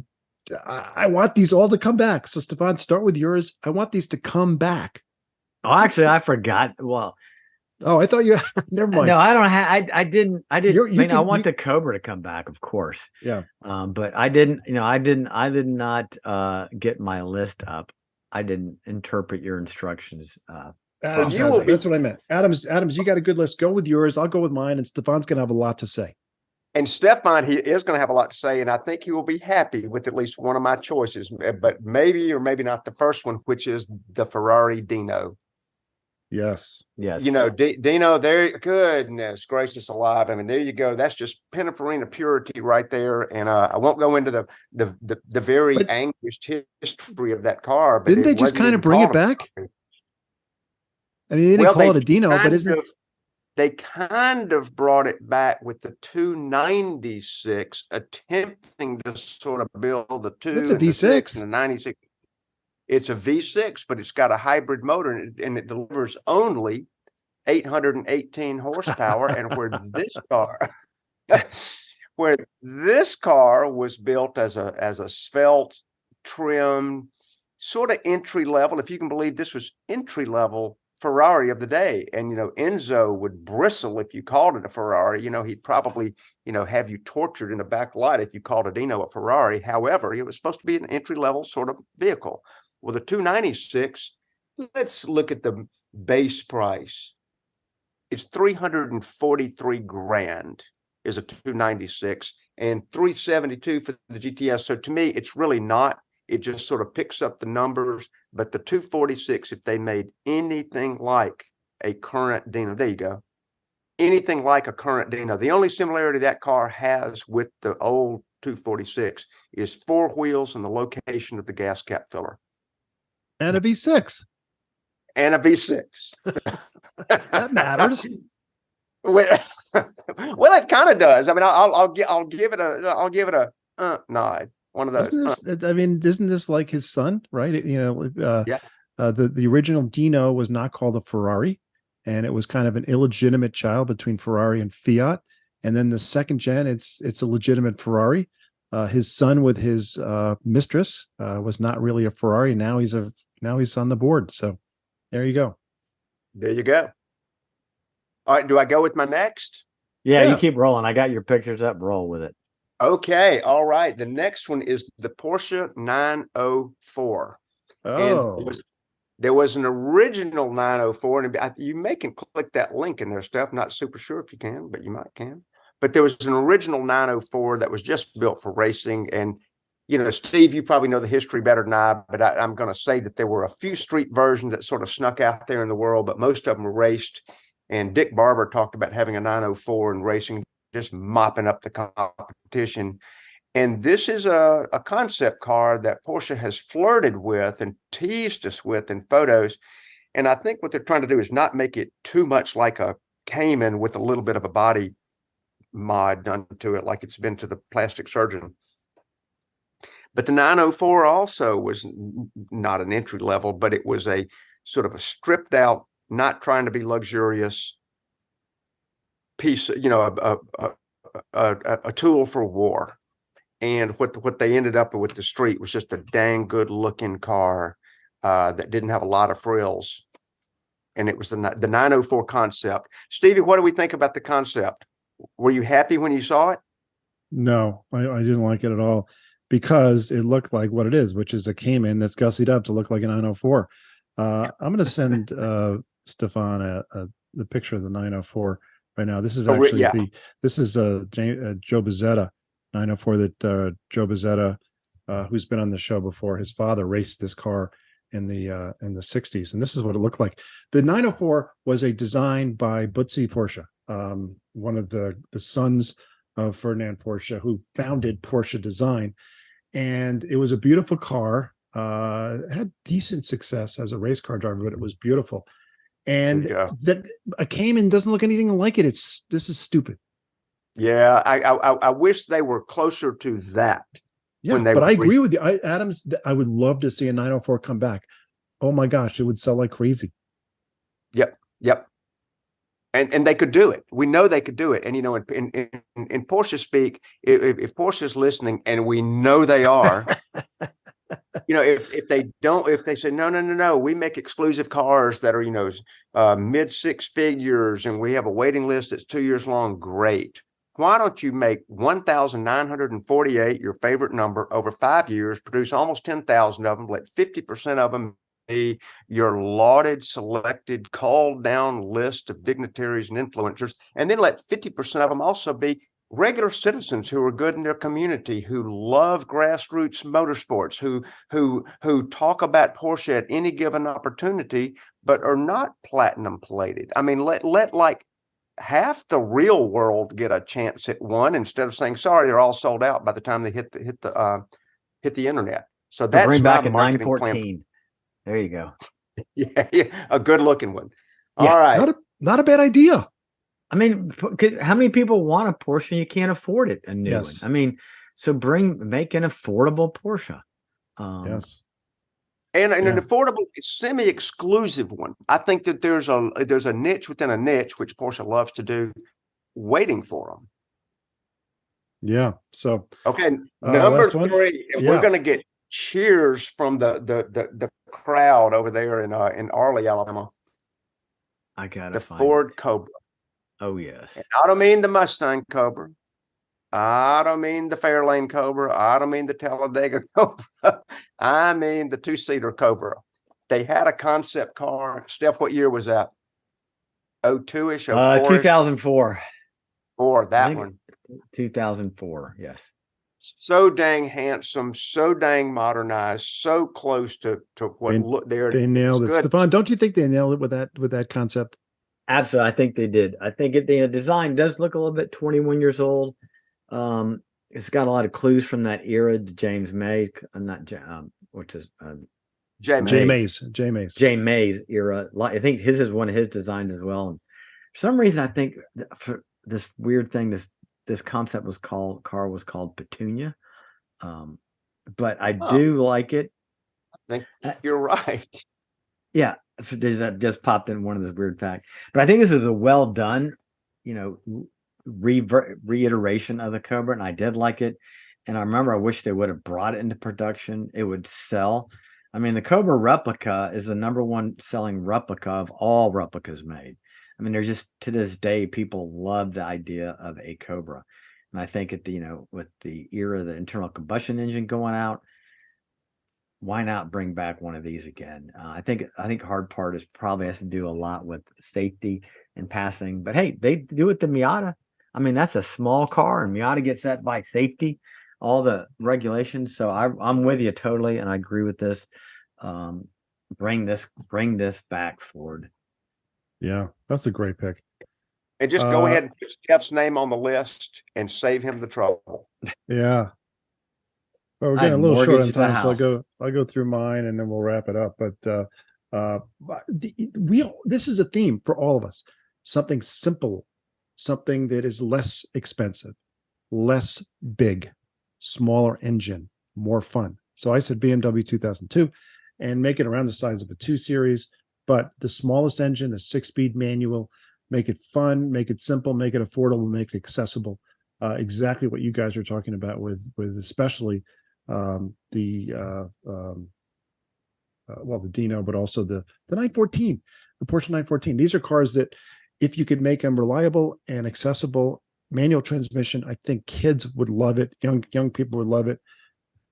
want these all to come back. So Stephan, start with yours. I want these to come back. Oh, actually, I forgot. Well, I thought you never mind. No, I don't have. I didn't. I want the Cobra to come back, of course. Yeah. But I didn't. I did not get my list up. I didn't interpret your instructions. Adams, that's what I meant. Adams, you got a good list. Go with yours. I'll go with mine, and Stephan's going to have a lot to say. And Stephan, he is going to have a lot to say, and I think he will be happy with at least one of my choices, but maybe or maybe not the first one, which is the Ferrari Dino. Yes. Dino, there, goodness gracious alive. I mean, there you go. That's just Pininfarina purity right there. And I won't go into the very anguished history of that car. But didn't they just kind of bring it back? I mean, they didn't call it a Dino, but they kind of brought it back with the 296, attempting to sort of build the 2 It's a V6 and the 96. It's a V6, but it's got a hybrid motor, and it delivers only 818 horsepower. And where this car was built as a svelte, trim, sort of entry level, if you can believe this was entry level Ferrari of the day. And Enzo would bristle if you called it a Ferrari. He'd probably have you tortured in the back light if you called a Dino a Ferrari. However, it was supposed to be an entry level sort of vehicle. Well, the 296, let's look at the base price. It's $343,000 is a 296, and $372 for the GTS. So to me, it's really not It just sort of picks up the numbers. But the 246, if they made anything like a current Dino, there you go. Anything like a current Dino. The only similarity that car has with the old 246 is 4 wheels and the location of the gas cap filler. And a V6. And a V6. That matters. Well, it kind of does. I mean, I'll give it a nod. One of those. Isn't this like his son, right? Yeah. The original Dino was not called a Ferrari, and it was kind of an illegitimate child between Ferrari and Fiat. And then the second gen, it's a legitimate Ferrari. His son with his mistress was not really a Ferrari. Now he's on the board. So there you go. There you go. All right. Do I go with my next? Yeah, Yeah. you keep rolling. I got your pictures up. Roll with it. Okay. All right. The next one is the Porsche 904. Oh, And there was an original 904, and you may can click that link in there, Steph. Not super sure if you can, but you might can. But there was an original 904 that was just built for racing. And, Steve, you probably know the history better than I, but I'm going to say that there were a few street versions that sort of snuck out there in the world, but most of them were raced. And Dick Barber talked about having a 904 and racing, just mopping up the competition. And this is a concept car that Porsche has flirted with and teased us with in photos. And I think what they're trying to do is not make it too much like a Cayman with a little bit of a body mod done to it, like it's been to the plastic surgeon. But the 904 also was not an entry level, but it was a sort of a stripped out, not trying to be luxurious piece, a tool for war. And what they ended up with the street was just a dang good looking car that didn't have a lot of frills. And it was the 904 concept. Stevie, what do we think about the concept? Were you happy when you saw it? no, I didn't like it at all because it looked like what it is, which is a Cayman that's gussied up to look like a 904. I'm going to send Stefan the picture of the 904 right now. This is actually Joe Bezzetta 904 that Joe Bezzetta, who's been on the show before, his father raced this car in the 60s, and this is what it looked like. The 904 was a design by Butzi Porsche, one of the sons of Ferdinand Porsche, who founded Porsche Design, and it was a beautiful car. Had decent success as a race car driver, but it was beautiful. And that a Cayman doesn't look anything like it. This is stupid. Yeah, I wish they were closer to that. Yeah, but I agree with you. Adams, I would love to see a 904 come back. Oh my gosh, it would sell like crazy. Yep. And they could do it. We know they could do it. And in Porsche speak, if Porsche is listening, and we know they are, if they say no, we make exclusive cars that are mid 6 figures, and we have a waiting list that's 2 years long. Great. Why don't you make 1,948 your favorite number over 5 years, produce almost 10,000 of them, let 50% of them be your lauded, selected, called down list of dignitaries and influencers, and then let 50% of them also be regular citizens who are good in their community, who love grassroots motorsports, who talk about Porsche at any given opportunity, but are not platinum plated. I mean, let like half the real world get a chance at one, instead of saying, sorry, they're all sold out by the time they hit the internet. So that's bring back a marketing 914. plan. There you go. Yeah, a good looking one. Yeah, all right. Not a bad idea. I mean, how many people want a Porsche and you can't afford it? A new one. I mean, so make an affordable Porsche. Yes. And an affordable, semi-exclusive one. I think that there's a niche within a niche, which Porsche loves to do, waiting for them. Yeah. So okay, number 3, and we're going to get cheers from the crowd over there in Arley, Alabama. I got the Ford Cobra. Oh yes. And I don't mean the Mustang Cobra. I don't mean the Fairlane Cobra. I don't mean the Talladega Cobra. I mean the 2-seater Cobra. They had a concept car. Steph, what year was that? 02-ish? 04-ish? 2004. That one. 2004, yes. so dang handsome, so dang modernized, so close to what They, look there. they nailed it. Good. Stefan, don't you think they nailed it with that concept? Absolutely, I think they did. I think the design does look a little bit 21 years old. It's got a lot of clues from that era. The James May, not which is Jay J Mays. Mays. J Mays. Jay Mays era. I think his is one of his designs as well. And for some reason, I think for this weird thing, this concept was called Petunia. But I do like it. I think you're right. Yeah, that just popped in one of those weird facts. But I think this is a well done, reiteration of the Cobra, and I did like it. And I remember I wish they would have brought it into production. It would sell. I mean, the Cobra replica is the #1 selling replica of all replicas made. I mean, there's just to this day, people love the idea of a Cobra. And I think with the era of the internal combustion engine going out, why not bring back one of these again? I think hard part is probably has to do a lot with safety and passing. But hey, they do it to Miata. I mean, that's a small car, and Miata gets that by safety, all the regulations. So I'm with you totally, and I agree with this. Bring this back, Ford. Yeah, that's a great pick. And just go ahead and put Jeff's name on the list and save him the trouble. Yeah. Well, we're getting a little short on time, so house. I'll go through mine and then we'll wrap it up. But this is a theme for all of us. Something simple, something that is less expensive, less big, smaller engine, more fun. So I said BMW 2002 and make it around the size of a 2 Series, but the smallest engine, a 6-speed manual, make it fun, make it simple, make it affordable, make it accessible. Exactly what you guys are talking about with especially the Dino, but also the 914, the Porsche 914. These are cars that, if you could make them reliable and accessible, manual transmission, I think kids would love it. Young people would love it.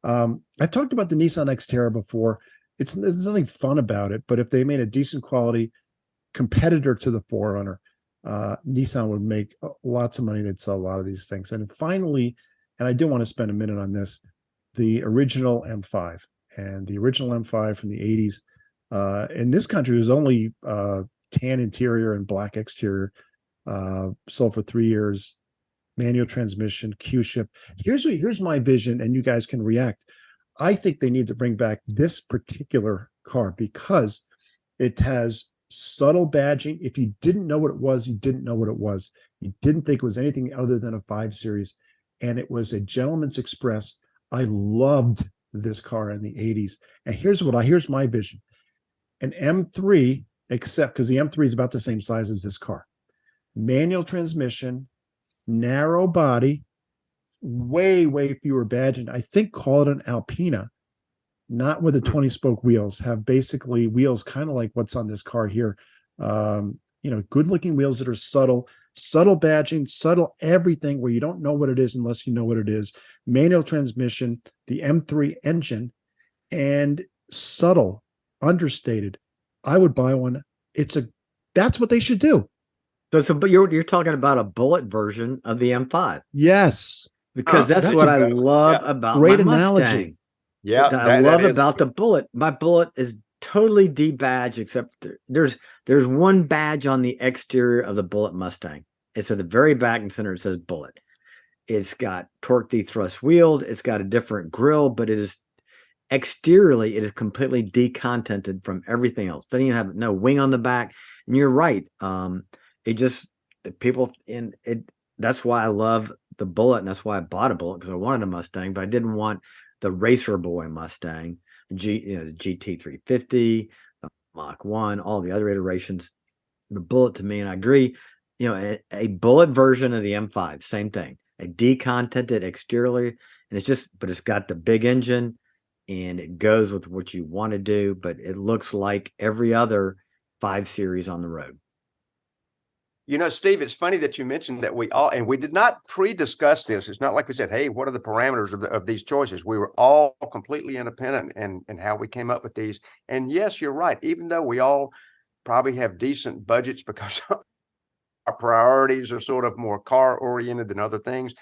I've talked about the Nissan Xterra before. There's nothing fun about it, but if they made a decent quality competitor to the 4Runner, Nissan would make lots of money. They'd sell a lot of these things. And finally, and I do want to spend a minute on this, the original M5. And the original M5 from the 80s in this country was only tan interior and black exterior, sold for 3 years, manual transmission, Q-ship. Here's my vision, and you guys can react. I think they need to bring back this particular car because it has subtle badging. If you didn't know what it was, you didn't know what it was. You didn't think it was anything other than a 5 Series, and it was a gentleman's express. I loved this car in the 80s. And here's my vision. An M3, except because the M3 is about the same size as this car. Manual transmission, narrow body, way fewer badging. I think call it an Alpina, not with the 20-spoke wheels. Have basically wheels kind of like what's on this car here. Good-looking wheels that are subtle badging, subtle everything where you don't know what it is unless you know what it is. Manual transmission, the M3 engine, and subtle, understated. I would buy one. That's what they should do. But you're talking about a bullet version of the M5. Yes. Because that's what I love about my Mustang. Yeah, I love about the Bullet. My Bullet is totally debadged, except there's one badge on the exterior of the Bullet Mustang. It's at the very back and center. It says Bullet. It's got torque thrust wheels. It's got a different grille, but it is exteriorly, it is completely decontented from everything else. Doesn't even have no wing on the back. And you're right. That's why I love the Bullet, and that's why I bought a Bullet, because I wanted a Mustang, but I didn't want the Racer Boy Mustang, the GT350, the Mach 1, all the other iterations. The Bullet, to me, and I agree, a Bullet version of the M5, same thing, a decontented exteriorly, and it's got the big engine, and it goes with what you want to do, but it looks like every other 5 Series on the road. Steve, it's funny that you mentioned that we did not pre-discuss this. It's not like we said, hey, what are the parameters of these choices? We were all completely independent in how we came up with these. And yes, you're right. Even though we all probably have decent budgets because our priorities are sort of more car oriented than other things,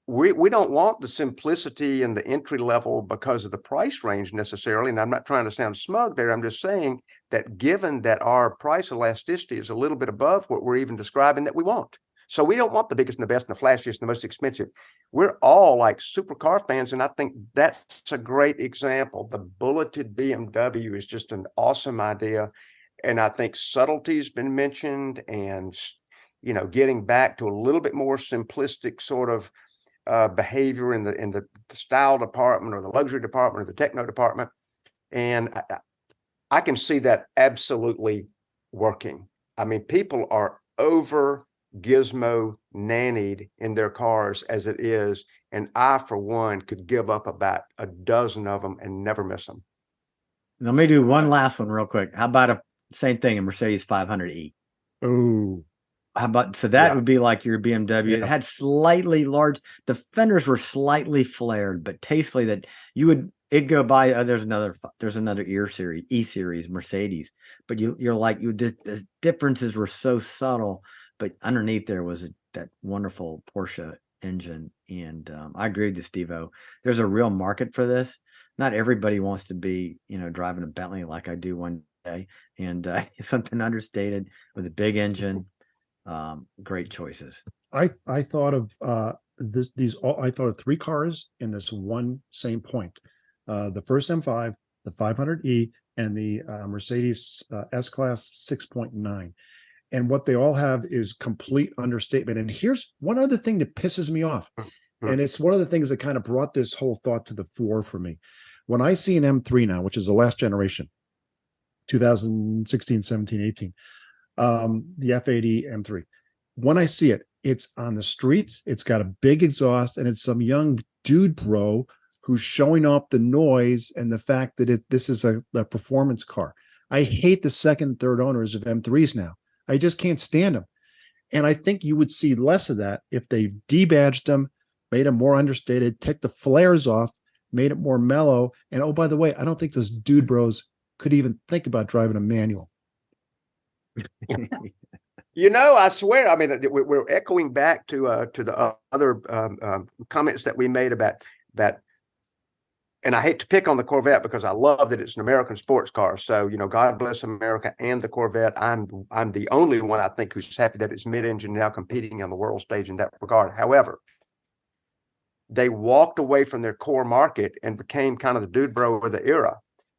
we don't want the simplicity and the entry level because of the price range necessarily. And I'm not trying to sound smug there. I'm just saying that given that our price elasticity is a little bit above what we're even describing that we want. So we don't want the biggest and the best and the flashiest and the most expensive. We're all like supercar fans. And I think that's a great example. The bulleted BMW is just an awesome idea. And I think subtlety's been mentioned, and, getting back to a little bit more simplistic sort of behavior in the style department or the luxury department or the techno department. And I can see that absolutely working. I mean, people are over gizmo nannied in their cars as it is. And I, for one, could give up about a dozen of them and never miss them. Let me do one last one real quick. How about same thing, a Mercedes 500e? Oh, How about, so that Yeah. would be like your BMW. It Yeah. had slightly large, the fenders were slightly flared, but tastefully that it'd go by. There's another E series Mercedes, but you're like, the differences were so subtle, but underneath there was that wonderful Porsche engine. And I agree with you, Steve-O. There's a real market for this. Not everybody wants to be, driving a Bentley like I do one day, and something understated with a big engine. Great choices. I thought of I thought of three cars in this one same point. The first M5, the 500e, and the Mercedes S-Class 6.9. And what they all have is complete understatement. And here's one other thing that pisses me off. And it's one of the things that kind of brought this whole thought to the fore for me. When I see an M3 now, which is the last generation, 2016, 17, 18, the F80 M3. When I see it, it's on the streets, it's got a big exhaust, and it's some young dude bro who's showing off the noise and the fact that this is a performance car. I hate the second and third owners of M3s now. I just can't stand them. And I think you would see less of that if they debadged them, made them more understated, take the flares off, made it more mellow. And oh, by the way, I don't think those dude bros could even think about driving a manual. I swear, I mean, we're echoing back to the other comments that we made about that. And I hate to pick on the Corvette because I love that it's an American sports car. So, God bless America and the Corvette. I'm the only one, I think, who's happy that it's mid-engine now competing on the world stage in that regard. However, they walked away from their core market and became kind of the dude bro of the era.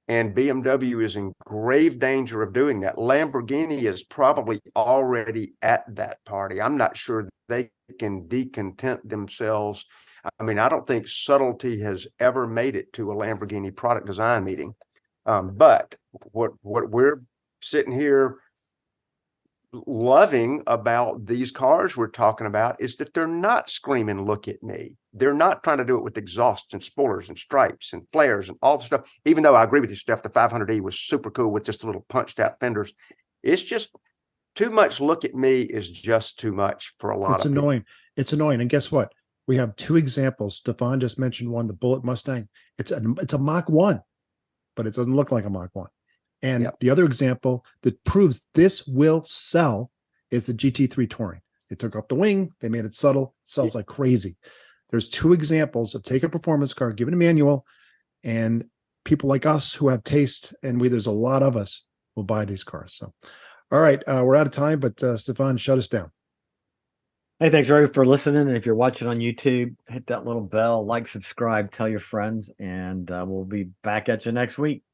And BMW is in grave danger of doing that. Lamborghini is probably already at that party. I'm not sure they can decontent themselves. I mean, I don't think subtlety has ever made it to a Lamborghini product design meeting. But what we're sitting here loving about these cars we're talking about is that they're not screaming, "Look at me." They're not trying to do it with exhaust and spoilers and stripes and flares and all the stuff. Even though I agree with you, Steph, the 500e was super cool with just a little punched out fenders. It's just too much. Look at me is just too much for a lot It's of annoying. people. It's annoying. And guess what? We have two examples. Stefan just mentioned one, the Bullet Mustang. It's a Mach 1, but it doesn't look like a Mach 1. And Yep. the other example that proves this will sell is the GT3 Touring. They took off the wing, they made it subtle, it sells like crazy. There's two examples of take a performance car, give it a manual, and people like us who have taste, and there's a lot of us will buy these cars. So, all right, we're out of time, but Stefan, shut us down. Hey, thanks, Ray, for listening. And if you're watching on YouTube, hit that little bell, like, subscribe, tell your friends, and we'll be back at you next week.